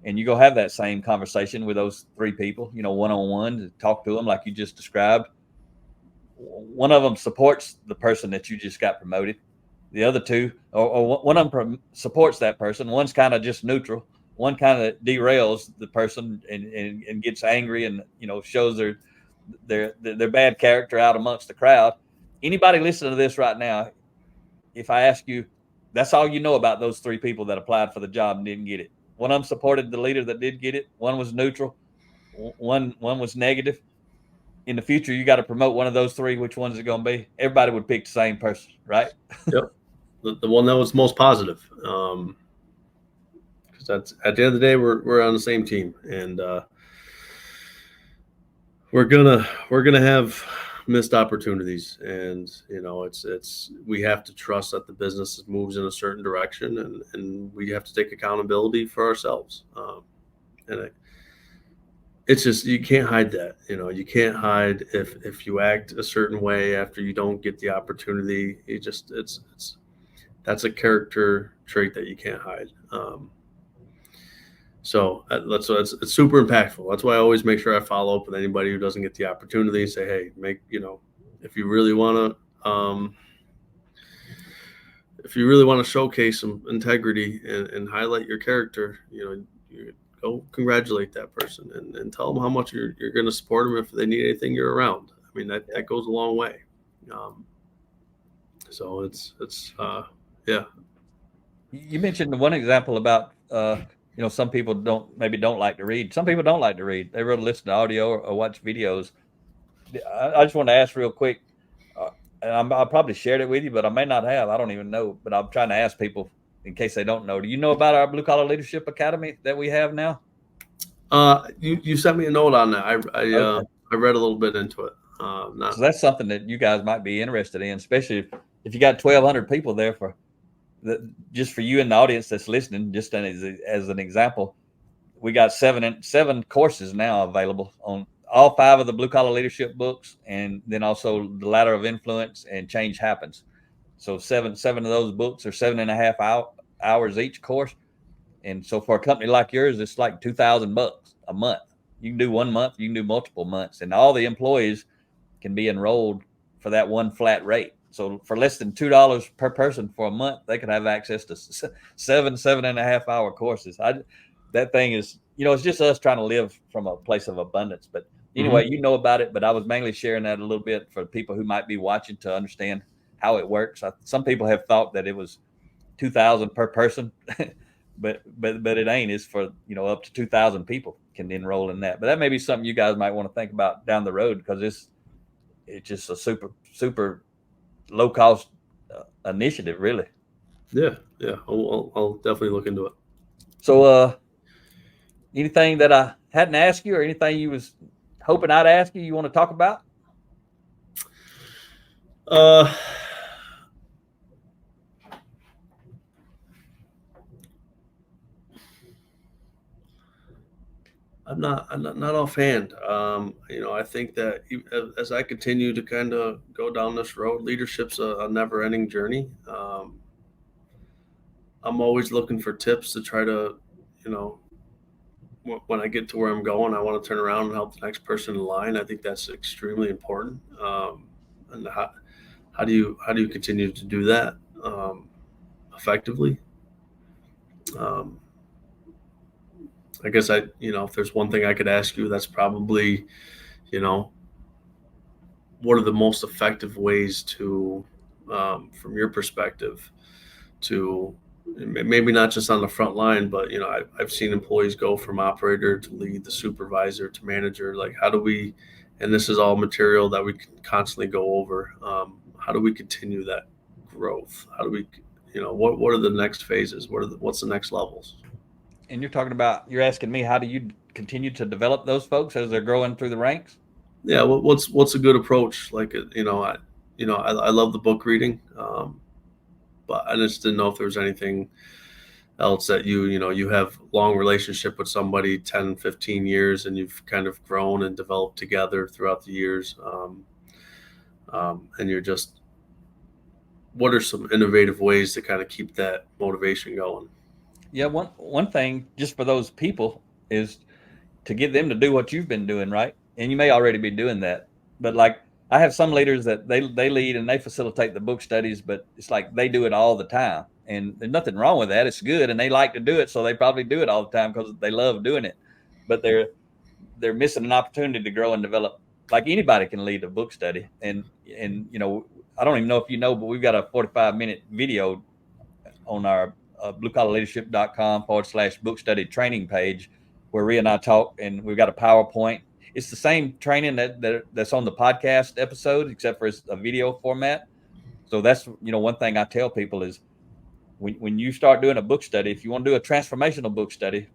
and you go have that same conversation with those three people, one-on-one, to talk to them like you just described. One of them supports the person that you just got promoted. The other two, or one of them supports that person. One's kind of just neutral. One kind of derails the person and gets angry and shows their bad character out amongst the crowd. Anybody listening to this right now, if I ask you, that's all you know about those three people that applied for the job and didn't get it. One of them supported the leader that did get it. One was neutral. One was negative. In the future, you got to promote one of those three. Which one's it going to be? Everybody would pick the same person, right? Yep. The one that was most positive. Because that's, at the end of the day, we're on the same team, and we're gonna have missed opportunities, and it's we have to trust that the business moves in a certain direction, and we have to take accountability for ourselves. And it's just, you can't hide that. You can't hide if you act a certain way after you don't get the opportunity. That's a character trait that you can't hide. So it's super impactful. That's why I always make sure I follow up with anybody who doesn't get the opportunity. Say, hey, if you really want to showcase some integrity and highlight your character, you go congratulate that person and tell them how much you're going to support them if they need anything, you're around. I mean, that goes a long way. So it's yeah. You mentioned one example about some people don't like to read. Some people don't like to read. They rather listen to audio or watch videos. I just want to ask real quick, and I probably shared it with you, but I may not have. I don't even know. But I'm trying to ask people in case they don't know. Do you know about our Blue Collar Leadership Academy that we have now? You sent me a note on that. Okay. I read a little bit into it. So that's something that you guys might be interested in, especially if you got 1,200 people there just for you in the audience that's listening. Just as an example, we got seven courses now available on all 5 of the Blue Collar Leadership books, and then also the Ladder of Influence and Change Happens. So seven of those books are 7.5 hours each course. And so for a company like yours, it's like $2,000 a month. You can do 1 month, you can do multiple months, and all the employees can be enrolled for that one flat rate. So for less than $2 per person for a month, they could have access to 7.5 hour courses. That thing is, it's just us trying to live from a place of abundance. But anyway, you know about it, but I was mainly sharing that a little bit for people who might be watching to understand how it works. Some people have thought that it was $2,000 per person, but it ain't. It's for, up to 2,000 people can enroll in that. But that may be something you guys might want to think about down the road, because it's just a super low cost initiative, really. Yeah. I'll definitely look into it. So, anything that I hadn't asked you, or anything you was hoping I'd ask you want to talk about? I'm not offhand. I think that as I continue to kind of go down this road, leadership's a never-ending journey. I'm always looking for tips to try to, when I get to where I'm going, I want to turn around and help the next person in line. I think that's extremely important. And how do you continue to do that effectively? I guess if there's one thing I could ask you, that's probably, what are the most effective ways to, from your perspective, to maybe not just on the front line, but, I've seen employees go from operator to lead, the supervisor to manager. Like, how do we, and this is all material that we can constantly go over. How do we continue that growth? How do we, what are the next phases? What's the next levels? And you're asking me, how do you continue to develop those folks as they're growing through the ranks? Yeah. What's a good approach? Like, I love the book reading. But I just didn't know if there was anything else that you have long relationship with somebody 10, 15 years, and you've kind of grown and developed together throughout the years. And you're just, what are some innovative ways to kind of keep that motivation going? Yeah, one thing just for those people is to get them to do what you've been doing, right? And you may already be doing that. But like I have some leaders that they lead and they facilitate the book studies, but it's like they do it all the time. And there's nothing wrong with that. It's good and they like to do it, so they probably do it all the time because they love doing it. But they're missing an opportunity to grow and develop. Like anybody can lead a book study. And I don't even know if you know, but we've got a 45-minute video on our bluecollarleadership.com/book study training page where Rhea and I talk, and we've got a PowerPoint. It's the same training that's on the podcast episode, except for it's a video format. So that's, one thing I tell people is when you start doing a book study, if you want to do a transformational book study,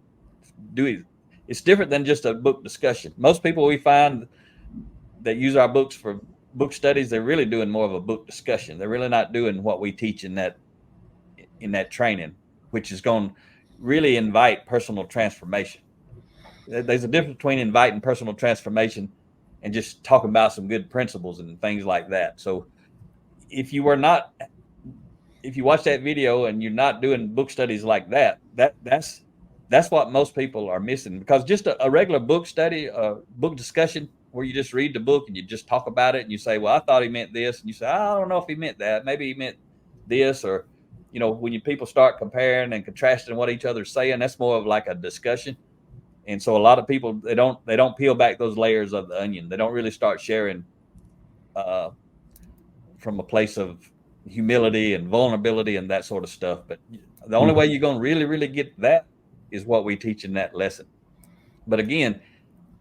do it. It's different than just a book discussion. Most people we find that use our books for book studies, they're really doing more of a book discussion. They're really not doing what we teach in that training, which is going to really invite personal transformation. There's a difference between inviting personal transformation and just talking about some good principles and things like that. So if you watch that video and you're not doing book studies like that's what most people are missing, because just a regular book study, a book discussion where you just read the book and you just talk about it and you say, well, I thought he meant this. And you say, I don't know if he meant that. Maybe he meant this. Or, when people start comparing and contrasting what each other's saying, that's more of like a discussion. And so a lot of people, they don't peel back those layers of the onion. They don't really start sharing from a place of humility and vulnerability and that sort of stuff. But the only way you're going to really, really get that is what we teach in that lesson. But again,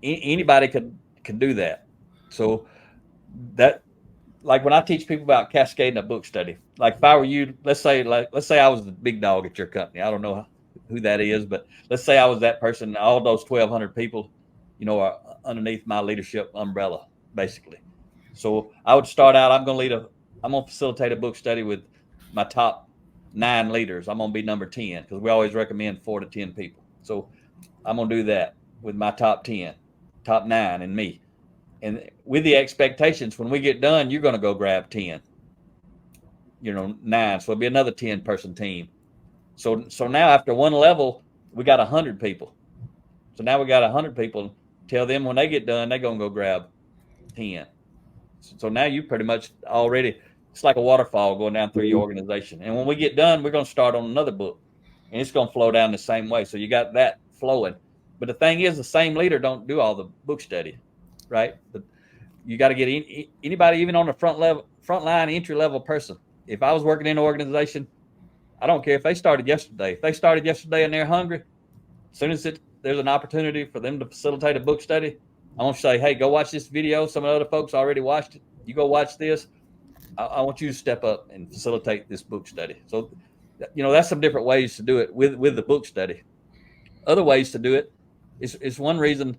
anybody could do that. So that, like when I teach people about cascading a book study, like if I were you, let's say I was the big dog at your company. I don't know who that is, but let's say I was that person. All those 1,200 people, are underneath my leadership umbrella, basically. So I would start out. I'm going to facilitate a book study with my top 9 leaders. I'm going to be number 10 because we always recommend 4 to 10 people. So I'm going to do that with my top 10, top 9, and me. And with the expectations, when we get done, you're going to go grab 10, 9. So it'll be another 10-person team. So now after one level, we got 100 people. So now we got 100 people. Tell them when they get done, they're going to go grab 10. So now you pretty much already, it's like a waterfall going down through your organization. And when we get done, we're going to start on another book. And it's going to flow down the same way. So you got that flowing. But the thing is, the same leader don't do all the book study, right? But you got to get anybody, even on the frontline, entry-level person. If I was working in an organization, I don't care if they started yesterday. If they started yesterday and they're hungry, as soon as there's an opportunity for them to facilitate a book study, I want to say, hey, go watch this video. Some of the other folks already watched it. You go watch this. I want you to step up and facilitate this book study. So, that's some different ways to do it with the book study. Other ways to do it is one reason.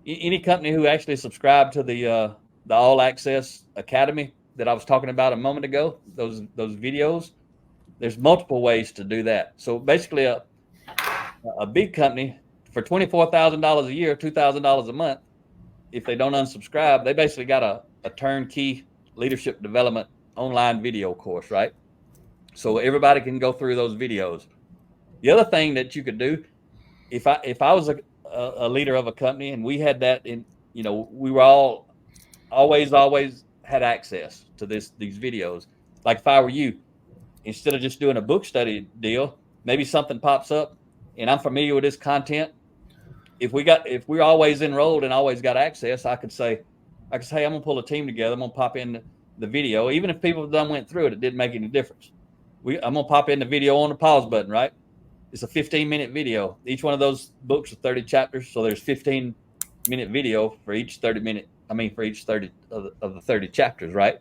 Any company who actually subscribed to the All Access Academy that I was talking about a moment ago, those videos, there's multiple ways to do that. So basically, a big company for $24,000 a year, $2,000 a month, if they don't unsubscribe, they basically got a turnkey leadership development online video course, right? So everybody can go through those videos. The other thing that you could do, if I was a leader of a company and we had that in, we were always had access to these videos. Like if I were you, instead of just doing a book study deal, maybe something pops up and I'm familiar with this content. If we're always enrolled and always got access, I could say, I'm gonna pull a team together. I'm gonna pop in the video. Even if people done went through it, it didn't make any difference. I'm gonna pop in the video on the pause button, right? It's a 15-minute video. Each one of those books are 30 chapters, so there's 15-minute video for each 30 of the 30 chapters, right?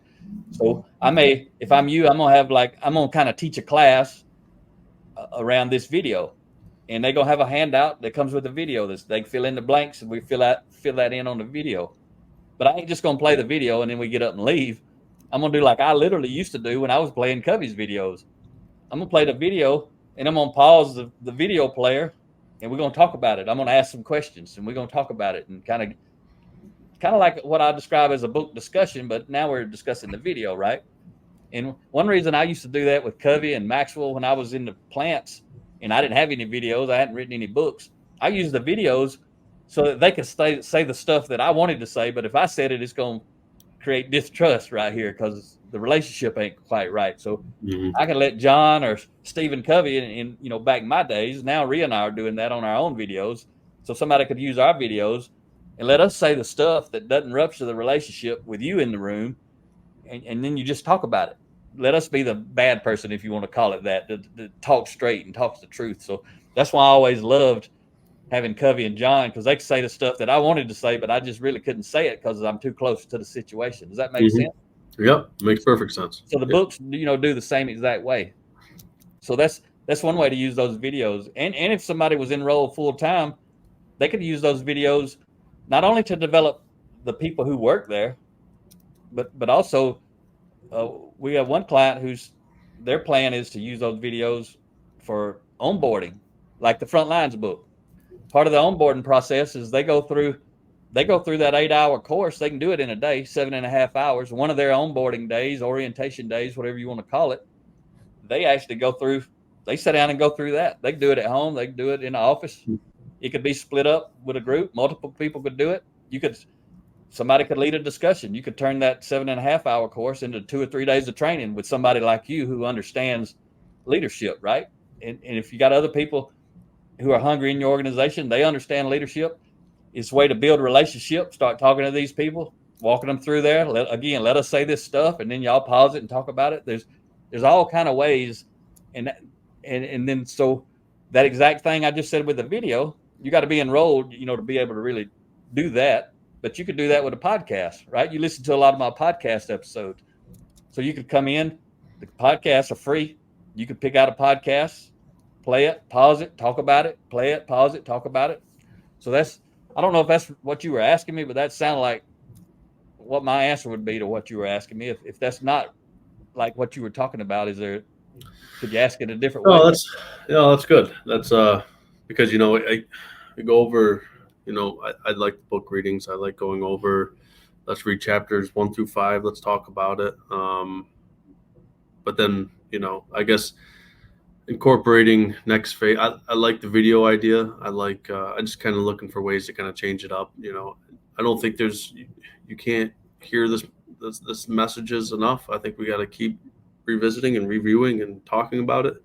So if I'm you, I'm gonna kind of teach a class around this video, and they're gonna have a handout that comes with the video. They fill in the blanks, and we fill that in on the video. But I ain't just gonna play the video and then we get up and leave. I'm gonna do like I literally used to do when I was playing Covey's videos. I'm gonna play the video and I'm gonna pause the video player and we're gonna talk about it. I'm gonna ask some questions and we're gonna talk about it, and kind of like what I describe as a book discussion, but now we're discussing the video, right? And one reason I used to do that with Covey and Maxwell when I was in the plants and I didn't have any videos. I hadn't written any books. I used the videos so that they could say the stuff that I wanted to say. But if I said it, it's going to create distrust right here because the relationship ain't quite right. So I can let John or Stephen Covey in back in my days. Now Rhea and I are doing that on our own videos. So somebody could use our videos and let us say the stuff that doesn't rupture the relationship with you in the room. And then you just talk about it. Let us be the bad person, if you want to call it that talks straight and talks the truth. So that's why I always loved having Covey and John, because they could say the stuff that I wanted to say, but I just really couldn't say it because I'm too close to the situation. Does that make sense? Yep, makes perfect sense. So the books, do the same exact way. So that's one way to use those videos. And if somebody was enrolled full time, they could use those videos not only to develop the people who work there, but also we have one client whose their plan is to use those videos for onboarding, like the Frontlines book. Part of the onboarding process is they go through that 8-hour course. They can do it in a day, 7.5 hours. One of their onboarding days, orientation days, whatever you want to call it, they actually go through. They sit down and go through that. They can do it at home. They can do it in the office. It could be split up with a group. Multiple people could do it. Somebody could lead a discussion. You could turn that 7.5-hour course into 2 or 3 days of training with somebody like you who understands leadership, right? And if you got other people who are hungry in your organization, they understand leadership. It's a way to build a relationship. Start talking to these people, walking them through there. Let us say this stuff, and then y'all pause it and talk about it. There's all kind of ways, and then so that exact thing I just said with the video, you got to be enrolled, to be able to really do that. But you could do that with a podcast, right? You listen to a lot of my podcast episodes, so you could come in. The podcasts are free. You could pick out a podcast, play it, pause it, talk about it, play it, pause it, talk about it. So I don't know if that's what you were asking me, but that sounded like what my answer would be to what you were asking me. If that's not like what you were talking about, could you ask it a different way? That's good. That's because I go over, I like book readings. I like going over, let's read chapters 1 through 5. Let's talk about it. But then, I guess incorporating next phase. I like the video idea. I like, I just kind of looking for ways to kind of change it up. I don't think you can't hear this messages enough. I think we got to keep revisiting and reviewing and talking about it.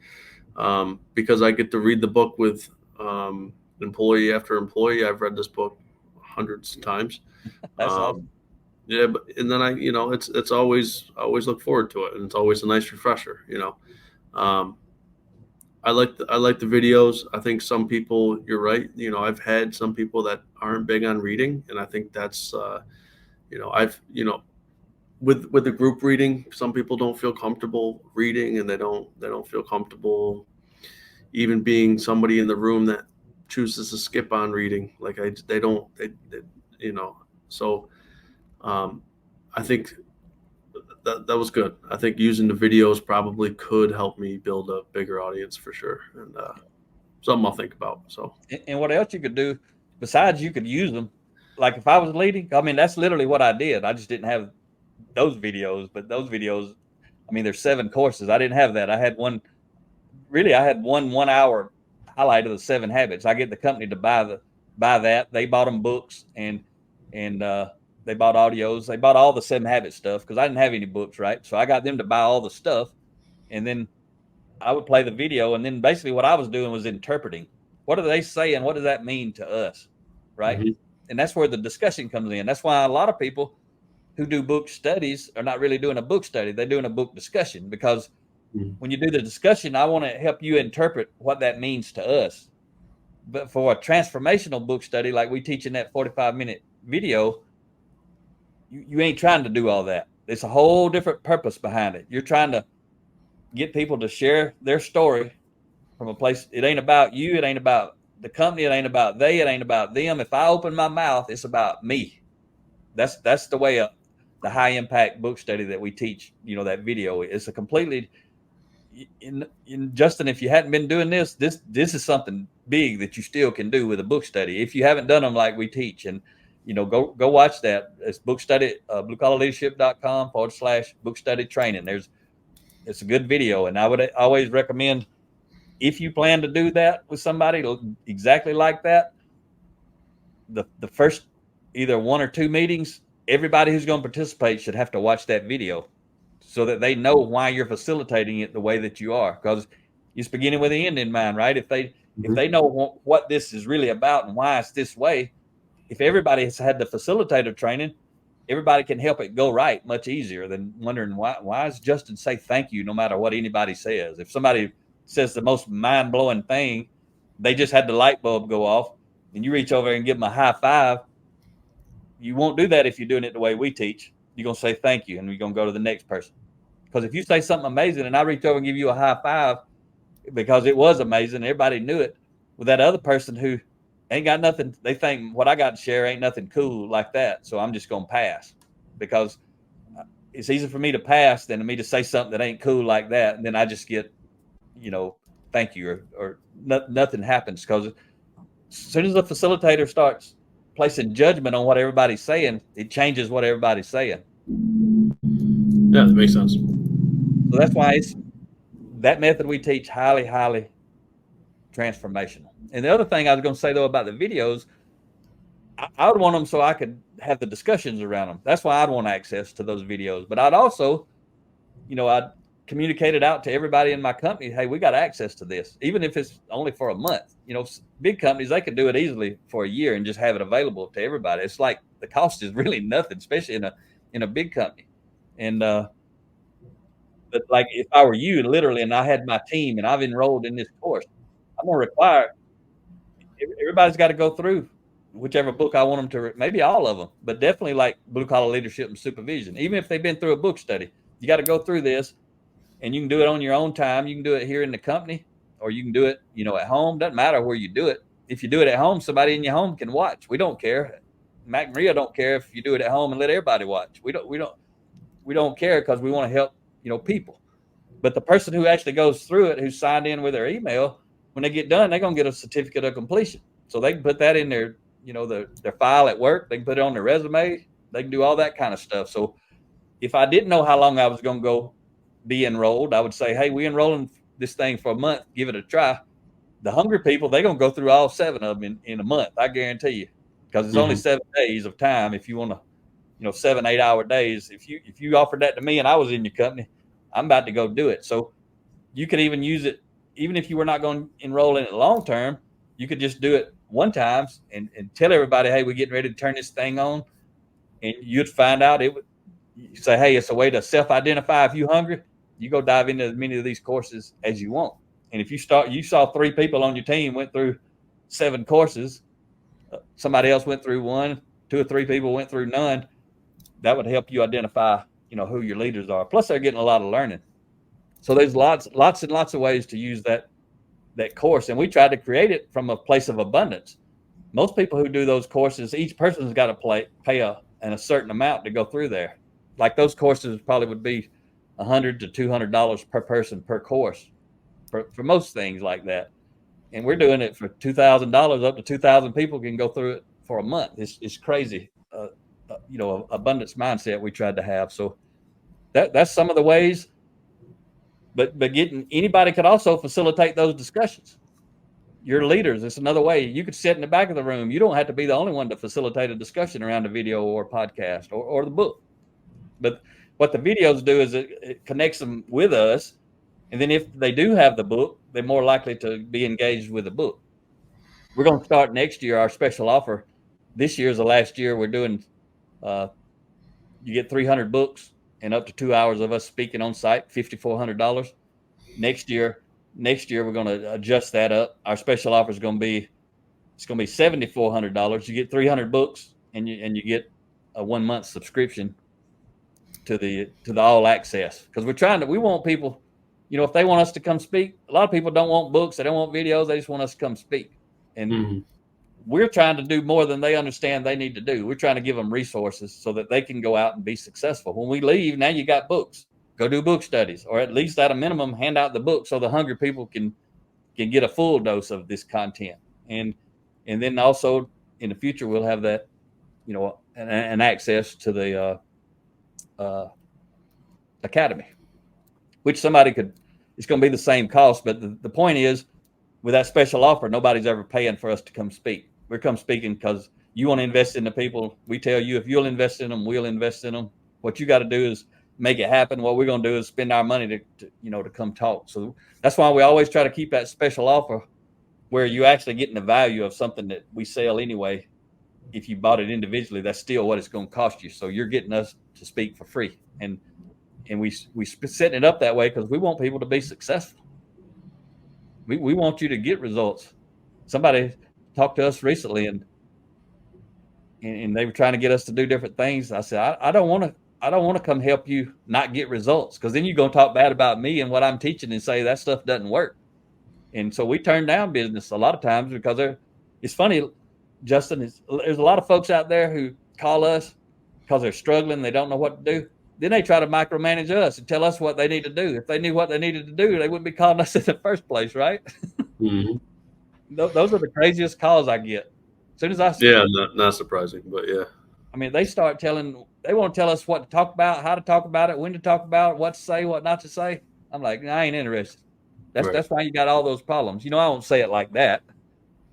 Because I get to read the book with, employee after employee. I've read this book hundreds of times. That's awesome. Yeah, but and then it's always look forward to it, and it's always a nice refresher. I like the videos. I think some people, you're right. I've had some people that aren't big on reading, and I think that's with the group reading, some people don't feel comfortable reading, and they don't feel comfortable even being somebody in the room that chooses to skip on reading. Like so I think that was good. I think using the videos probably could help me build a bigger audience for sure. And something I'll think about. So, and what else you could do besides, you could use them. Like if I was leading, that's literally what I did. I just didn't have those videos, but those videos, there's 7 courses. I didn't have that. I had one 1-hour highlight of the 7 habits. I get the company to buy that. They bought them books and they bought audios. They bought all the 7 habit stuff because I didn't have any books, right? So I got them to buy all the stuff, and then I would play the video. And then basically what I was doing was interpreting. What are they saying? What does that mean to us, right? Mm-hmm. And that's where the discussion comes in. That's why a lot of people who do book studies are not really doing a book study. They're doing a book discussion, because when you do the discussion, I want to help you interpret what that means to us. But for a transformational book study, like we teach in that 45-minute video, you ain't trying to do all that. It's a whole different purpose behind it. You're trying to get people to share their story from a place. It ain't about you. It ain't about the company. It ain't about they. It ain't about them. If I open my mouth, it's about me. That's the way the high impact book study that we teach, that video. It's a completely in Justin, if you hadn't been doing this is something big that you still can do with a book study. If you haven't done them like we teach, and go watch that. It's book study, bluecollarleadership.com/book study training. It's a good video. And I would always recommend if you plan to do that with somebody exactly like that, the first either 1 or 2 meetings, everybody who's going to participate should have to watch that video so that they know why you're facilitating it the way that you are, because it's beginning with the end in mind, right? If they know what this is really about and why it's this way, if everybody has had the facilitator training, everybody can help it go right much easier than wondering why does Justin say thank you no matter what anybody says. If somebody says the most mind-blowing thing, they just had the light bulb go off, and you reach over and give them a high five, you won't do that if you're doing it the way we teach. You're going to say thank you, and you're going to go to the next person. Because if you say something amazing and I reach over and give you a high five because it was amazing, everybody knew it, with that other person who ain't got nothing, they think what I got to share ain't nothing cool like that, so I'm just going to pass. Because it's easier for me to pass than for me to say something that ain't cool like that, and then I just get, thank you, or nothing happens. Because as soon as the facilitator starts placing judgment on what everybody's saying, it changes what everybody's saying. Yeah, that makes sense. So that's why it's that method we teach highly, highly transformational. And the other thing I was going to say, though, about the videos, I would want them so I could have the discussions around them. That's why I'd want access to those videos. But I'd also, I'd communicate it out to everybody in my company. Hey, we got access to this, even if it's only for a month. Big companies, they could do it easily for a year and just have it available to everybody. It's like the cost is really nothing, especially in a big company. And but like if I were you, literally, and I had my team and I've enrolled in this course, I'm going to require everybody's got to go through whichever book I want them to, maybe all of them, but definitely like Blue Collar Leadership and Supervision. Even if they've been through a book study, you got to go through this, and you can do it on your own time. You can do it here in the company, or you can do it, at home. Doesn't matter where you do it. If you do it at home, somebody in your home can watch. We don't care. Mac and Maria don't care if you do it at home and let everybody watch. We don't care, because we want to help, people. But the person who actually goes through it, who's signed in with their email, when they get done, they're going to get a certificate of completion. So they can put that in their, their file at work. They can put it on their resume. They can do all that kind of stuff. So if I didn't know how long I was going to go be enrolled, I would say, hey, we enrolling this thing for a month. Give it a try. The hungry people, they're going to go through all 7 of them in a month. I guarantee you, because it's only 7 days of time. If you want to, 7, 8 hour days, if you offered that to me and I was in your company, I'm about to go do it. So you could even use it, even if you were not going to enroll in it long term, you could just do it one time and tell everybody, hey, we're getting ready to turn this thing on. And you'd find out you say, hey, it's a way to self-identify. If you're hungry, you go dive into as many of these courses as you want. And if you saw 3 people on your team went through 7 courses, somebody else went through 1, 2 or 3 people went through none, that would help you identify, who your leaders are. Plus they're getting a lot of learning. So there's lots and lots of ways to use that course. And we tried to create it from a place of abundance. Most people who do those courses, each person's got to pay a certain amount to go through there. Like those courses probably would be $100 to $200 per person per course for most things like that. And we're doing it for $2,000. Up to 2,000 people can go through it for a month. It's crazy. Abundance mindset we tried to have. So that's some of the ways. But getting anybody could also facilitate those discussions. Your leaders, it's another way. You could sit in the back of the room. You don't have to be the only one to facilitate a discussion around a video or podcast or the book. But what the videos do is it connects them with us. And then if they do have the book, they're more likely to be engaged with the book. We're going to start next year, our special offer. This year is the last year we're doing, you get 300 books and up to 2 hours of us speaking on site, $5,400. Next year we're going to adjust that up. Our special offer is going to be $7,400. You get 300 books and you get a 1 month subscription to the all access, because we want people, if they want us to come speak. A lot of people don't want books, they don't want videos, they just want us to come speak. And we're trying to do more than they understand they need to do. We're trying to give them resources so that they can go out and be successful. When we leave, now you got books. Go do book studies, or at least at a minimum, hand out the book so the hungry people can get a full dose of this content. And then also in the future, we'll have that, an access to the academy, which somebody it's going to be the same cost. But the point is, with that special offer, nobody's ever paying for us to come speak. We're come speaking because you want to invest in the people. We tell you, if you'll invest in them, we'll invest in them. What you got to do is make it happen. What we're going to do is spend our money to come talk. So that's why we always try to keep that special offer where you actually getting the value of something that we sell anyway. If you bought it individually, that's still what it's going to cost you. So you're getting us to speak for free. And we setting it up that way because we want people to be successful. We want you to get results. Somebody talked to us recently and they were trying to get us to do different things. I said, I don't want to come help you not get results, because then you're going to talk bad about me and what I'm teaching and say that stuff doesn't work. And so we turn down business a lot of times because it's funny, Justin, there's a lot of folks out there who call us because they're struggling. They don't know what to do. Then they try to micromanage us and tell us what they need to do. If they knew what they needed to do, they wouldn't be calling us in the first place, right? Mm-hmm. Those are the craziest calls I get. As soon as I see not surprising, but yeah. I mean, they want to tell us what to talk about, how to talk about it, when to talk about it, what to say, what not to say. I'm like, I ain't interested. That's why you got all those problems. I won't say it like that,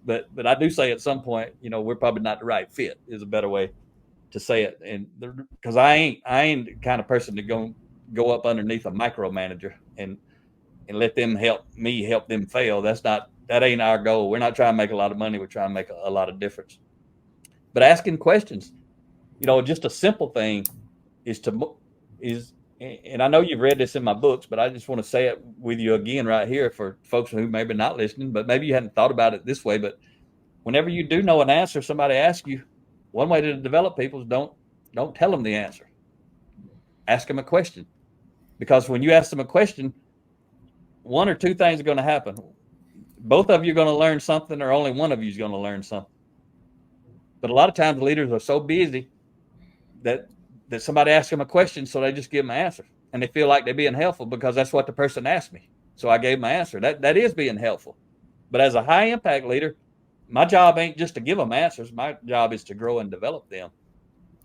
but I do say at some point, we're probably not the right fit is a better way to say it. And because I ain't the kind of person to go up underneath a micromanager and let them help me help them fail. That ain't our goal. We're not trying to make a lot of money. We're trying to make a lot of difference. But asking questions, just a simple thing is, and I know you've read this in my books, but I just want to say it with you again right here for folks who maybe not listening, but maybe you hadn't thought about it this way. But whenever you do know an answer, somebody asks you, one way to develop people is don't tell them the answer. Ask them a question, because when you ask them a question, one or two things are going to happen. Both of you are going to learn something, or only one of you is going to learn something. But a lot of times leaders are so busy that somebody asks them a question, so they just give them an answer. And they feel like they're being helpful because that's what the person asked me. So I gave my answer. That is being helpful. But as a high impact leader, my job ain't just to give them answers. My job is to grow and develop them.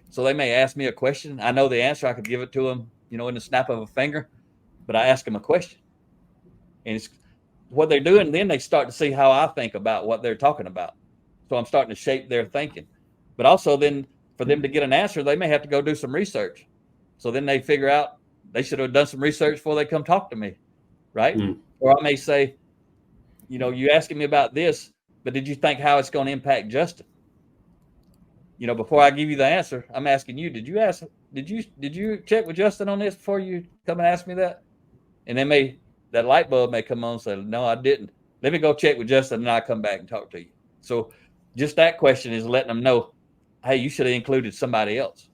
So they may ask me a question. I know the answer. I could give it to them, in the snap of a finger, but I ask them a question. And it's what they're doing. Then they start to see how I think about what they're talking about. So I'm starting to shape their thinking. But also then for them to get an answer, they may have to go do some research. So then they figure out they should have done some research before they come talk to me, right? Or I may say, you asking me about this, but did you think how it's going to impact Justin? Before I give you the answer, I'm asking you, did you check with Justin on this before you come and ask me that? And then that light bulb may come on and say, no, I didn't. Let me go check with Justin and I'll come back and talk to you. So just that question is letting them know, hey, you should have included somebody else.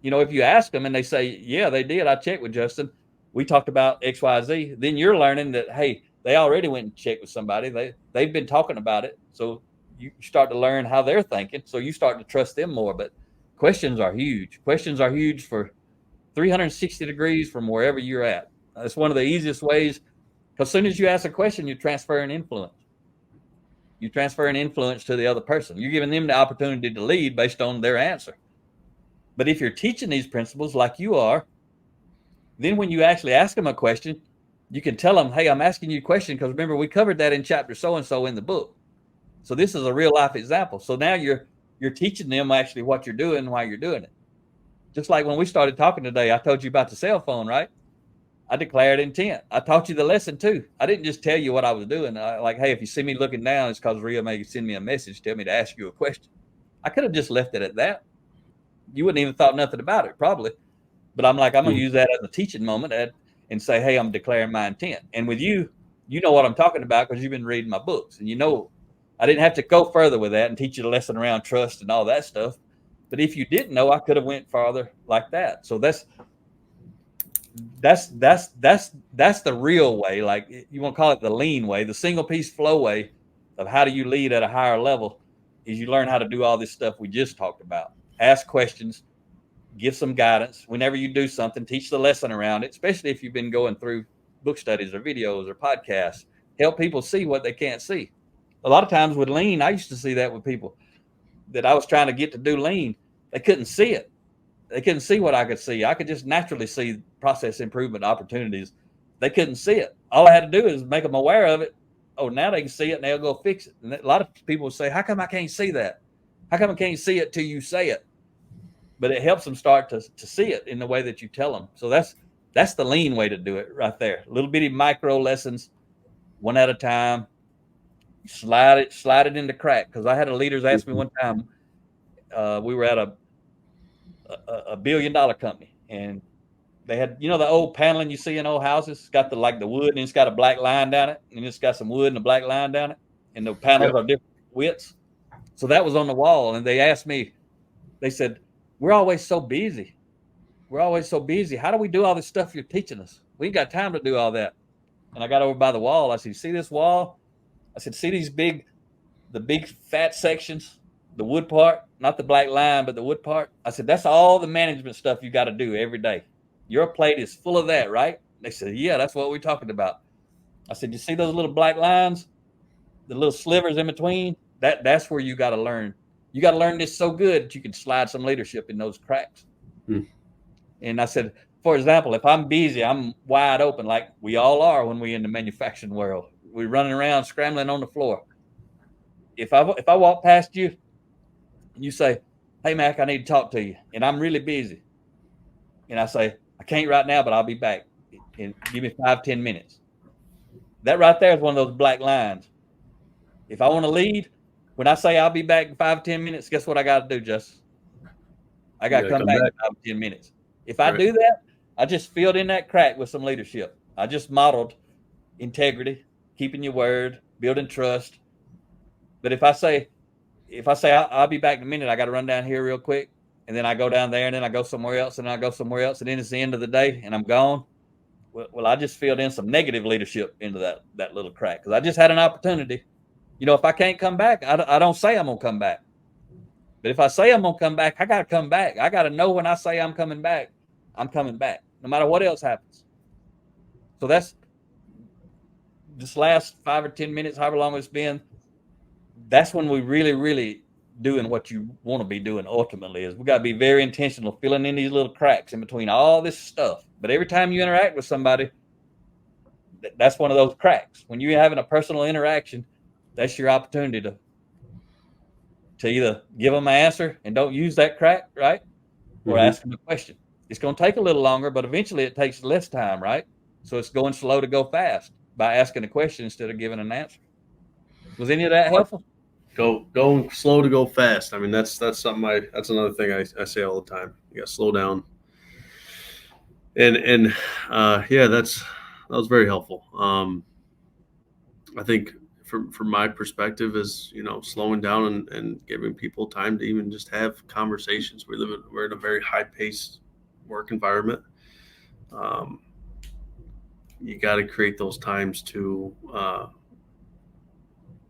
If you ask them and they say, yeah, they did, I checked with Justin, we talked about X, Y, Z, then you're learning that, hey, they already went and checked with somebody. They've been talking about it. So you start to learn how they're thinking. So you start to trust them more. But questions are huge. Questions are huge for 360 degrees from wherever you're at. That's one of the easiest ways, because as soon as you ask a question, you're transferring influence. You transfer an influence to the other person. You're giving them the opportunity to lead based on their answer. But if you're teaching these principles like you are, then when you actually ask them a question, you can tell them, hey, I'm asking you a question because remember, we covered that in chapter so-and-so in the book. So this is a real life example. So now you're teaching them actually what you're doing and why you're doing it. Just like when we started talking today, I told you about the cell phone, right? I declared intent. I taught you the lesson too. I didn't just tell you what I was doing. Like, hey, if you see me looking down, it's because Rhea may send me a message, tell me to ask you a question. I could have just left it at that. You wouldn't even thought nothing about it, probably. But I'm like, I'm going to use that as a teaching moment and say, hey, I'm declaring my intent. And with you, you know what I'm talking about because you've been reading my books. And I didn't have to go further with that and teach you the lesson around trust and all that stuff. But if you didn't know, I could have went farther like that. So that's the real way. Like you want to call it the lean way, the single piece flow way of how do you lead at a higher level is you learn how to do all this stuff we just talked about. Ask questions, give some guidance. Whenever you do something, teach the lesson around it, especially if you've been going through book studies or videos or podcasts. Help people see what they can't see. A lot of times with lean, I used to see that with people that I was trying to get to do lean. They couldn't see it. They couldn't see what I could see. I could just naturally see process improvement opportunities. They couldn't see it. All I had to do is make them aware of it oh, now they can see it and they'll go fix it. And a lot of people will say, how come I can't see that? How come I can't see it till you say it? But it helps them start to see it in the way that you tell them. So that's the lean way to do it right there. Little bitty micro lessons, one at a time. Slide it into crack. Because I had a leaders ask me one time, we were at a $1 billion company, and they had, the old paneling you see in old houses. It's got the wood, and it's got a black line down it, and it's got some wood and a black line down it, and the panels are different widths. So that was on the wall, and they asked me, they said, we're always so busy. How do we do all this stuff you're teaching us? We ain't got time to do all that. And I got over by the wall. I said, see this wall? I said, see the big fat sections, the wood part, not the black line, but the wood part. I said, that's all the management stuff you got to do every day. Your plate is full of that, right? They said, yeah, that's what we're talking about. I said, you see those little black lines, the little slivers in between? That's where you got to learn. You got to learn this so good that you can slide some leadership in those cracks. And I said, for example, if I'm busy, I'm wide open like we all are when we're in the manufacturing world. We're running around scrambling on the floor. If I walk past you and you say, hey, Mac, I need to talk to you, and I'm really busy, and I say, I can't right now, but I'll be back, and give me 5-10 minutes. That right there is one of those black lines. If I want to lead, when I say I'll be back in 5-10 minutes, guess what I got to do, Justin? I got to come back in 5-10 minutes. If I do that, I just filled in that crack with some leadership. I just modeled integrity, keeping your word, building trust. But if I say I'll be back in a minute, I got to run down here real quick, and then I go down there, and then I go somewhere else, and then I go somewhere else, and then it's the end of the day, and I'm gone. Well, I just filled in some negative leadership into that little crack because I just had an opportunity. If I can't come back, I don't say I'm going to come back. But if I say I'm going to come back, I got to come back. I got to know when I say I'm coming back, no matter what else happens. So that's this last 5 or 10 minutes, however long it's been, that's when we really, really doing what you want to be doing ultimately is we got to be very intentional, filling in these little cracks in between all this stuff. But every time you interact with somebody, that's one of those cracks. When you're having a personal interaction, that's your opportunity to either give them an answer and don't use that crack, right? Or ask them a question. It's going to take a little longer, but eventually it takes less time, right? So it's going slow to go fast by asking a question instead of giving an answer. Was any of that helpful? Going slow to go fast. I mean, that's something that's another thing I say all the time. You got to slow down. And that was very helpful. I think from my perspective is, slowing down and giving people time to even just have conversations. We're in a very high paced work environment. You got to create those times to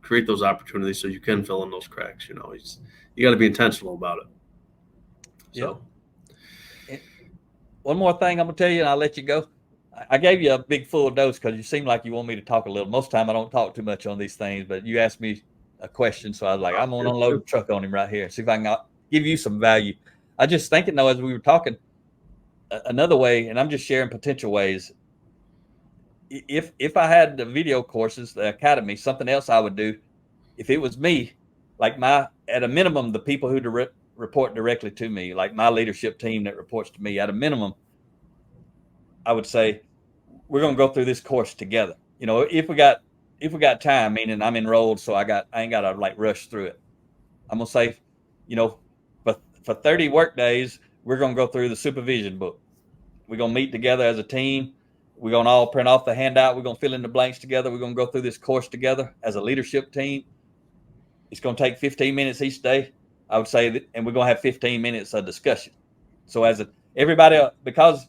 create those opportunities so you can fill in those cracks. You got to be intentional about it. So, one more thing I'm gonna tell you, and I'll let you go. I gave you a big full dose because you seem like you want me to talk a little. Most of the time I don't talk too much on these things, but you asked me a question, so I was like, I'm gonna unload the truck on him right here. See if I can give you some value. I just thinking though, as we were talking, another way, and I'm just sharing potential ways. If I had the video courses, the academy, something else I would do, if it was me, like at a minimum, the people who report directly to me, like my leadership team that reports to me, at a minimum, I would say, we're going to go through this course together. If we got time, meaning I'm enrolled, so I ain't got to rush through it. I'm going to say, for 30 work days, we're going to go through the supervision book. We're going to meet together as a team. We're going to all print off the handout. We're going to fill in the blanks together. We're going to go through this course together as a leadership team. It's going to take 15 minutes each day, I would say, and we're going to have 15 minutes of discussion. So everybody, because,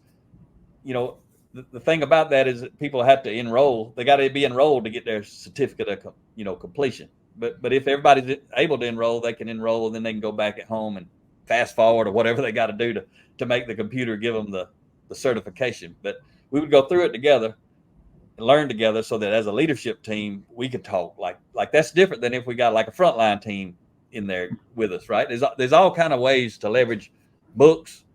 the thing about that is that people have to enroll. They got to be enrolled to get their certificate of, completion. But if everybody's able to enroll, they can enroll, and then they can go back at home and fast forward or whatever they got to do to make the computer give them the certification. But we would go through it together and learn together so that as a leadership team, we could talk like that's different than if we got like a frontline team in there with us, right? There's all kind of ways to leverage books,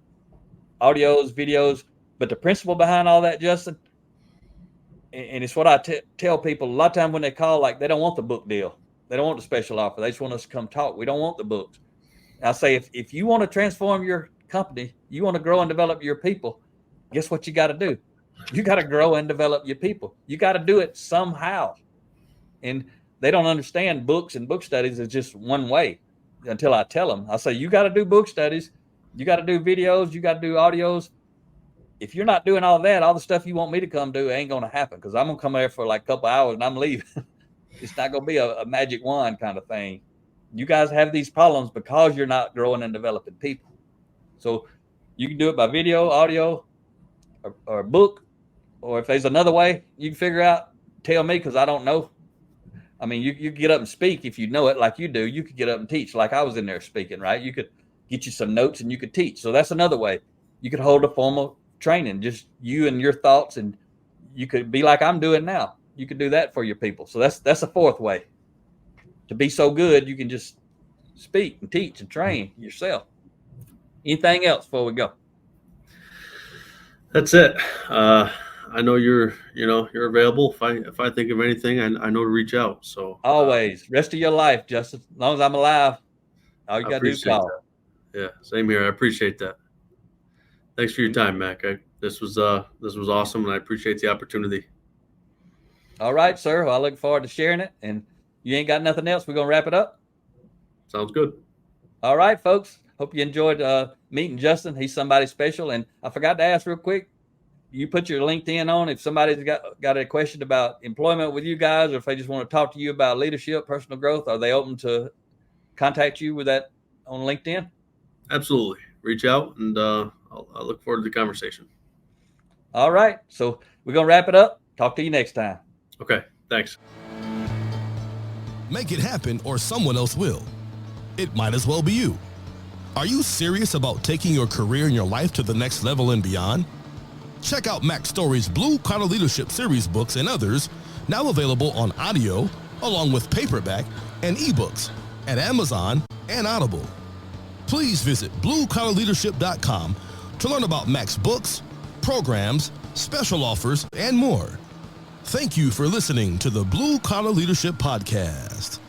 audios, videos, but the principle behind all that, Justin, and it's what I tell people a lot of time when they call, like they don't want the book deal. They don't want the special offer. They just want us to come talk. We don't want the books. And I say, if you want to transform your company, you want to grow and develop your people, guess what you got to do? You got to grow and develop your people. You got to do it somehow. And they don't understand books and book studies is just one way until I tell them. I say, you got to do book studies. You got to do videos. You got to do audios. If you're not doing all that, all the stuff you want me to come do ain't going to happen, because I'm going to come there for like a couple hours and I'm leaving. It's not going to be a magic wand kind of thing. You guys have these problems because you're not growing and developing people. So you can do it by video, audio, or book, or if there's another way you can figure out, tell me, because I don't know. I mean, you get up and speak if you know it like you do. You could get up and teach like I was in there speaking, right? You could get you some notes and you could teach. So that's another way. You could hold a formal training, just you and your thoughts, and you could be like I'm doing now. You could do that for your people. So that's a fourth way. To be so good, you can just speak and teach and train yourself. Anything else before we go? That's it. I know you're available. If I think of anything, I know to reach out. So always, rest of your life, Justin. As long as I'm alive, all you got to do is call. That. Yeah, same here. I appreciate that. Thanks for your time, Mac. This was awesome, and I appreciate the opportunity. All right, sir. Well, I look forward to sharing it. And you ain't got nothing else? We're gonna wrap it up. Sounds good. All right, folks. Hope you enjoyed meeting Justin. He's somebody special. And I forgot to ask real quick. You put your LinkedIn on if somebody's got a question about employment with you guys, or if they just want to talk to you about leadership, personal growth. Are they open to contact you with that on LinkedIn? Absolutely. Reach out, and I'll look forward to the conversation. All right. So we're going to wrap it up. Talk to you next time. Okay. Thanks. Make it happen, or someone else will. It might as well be you. Are you serious about taking your career and your life to the next level and beyond? Check out Mac Story's Blue Collar Leadership Series books and others, now available on audio, along with paperback and ebooks at Amazon and Audible. Please visit bluecollarleadership.com to learn about Mac's books, programs, special offers, and more. Thank you for listening to the Blue Collar Leadership Podcast.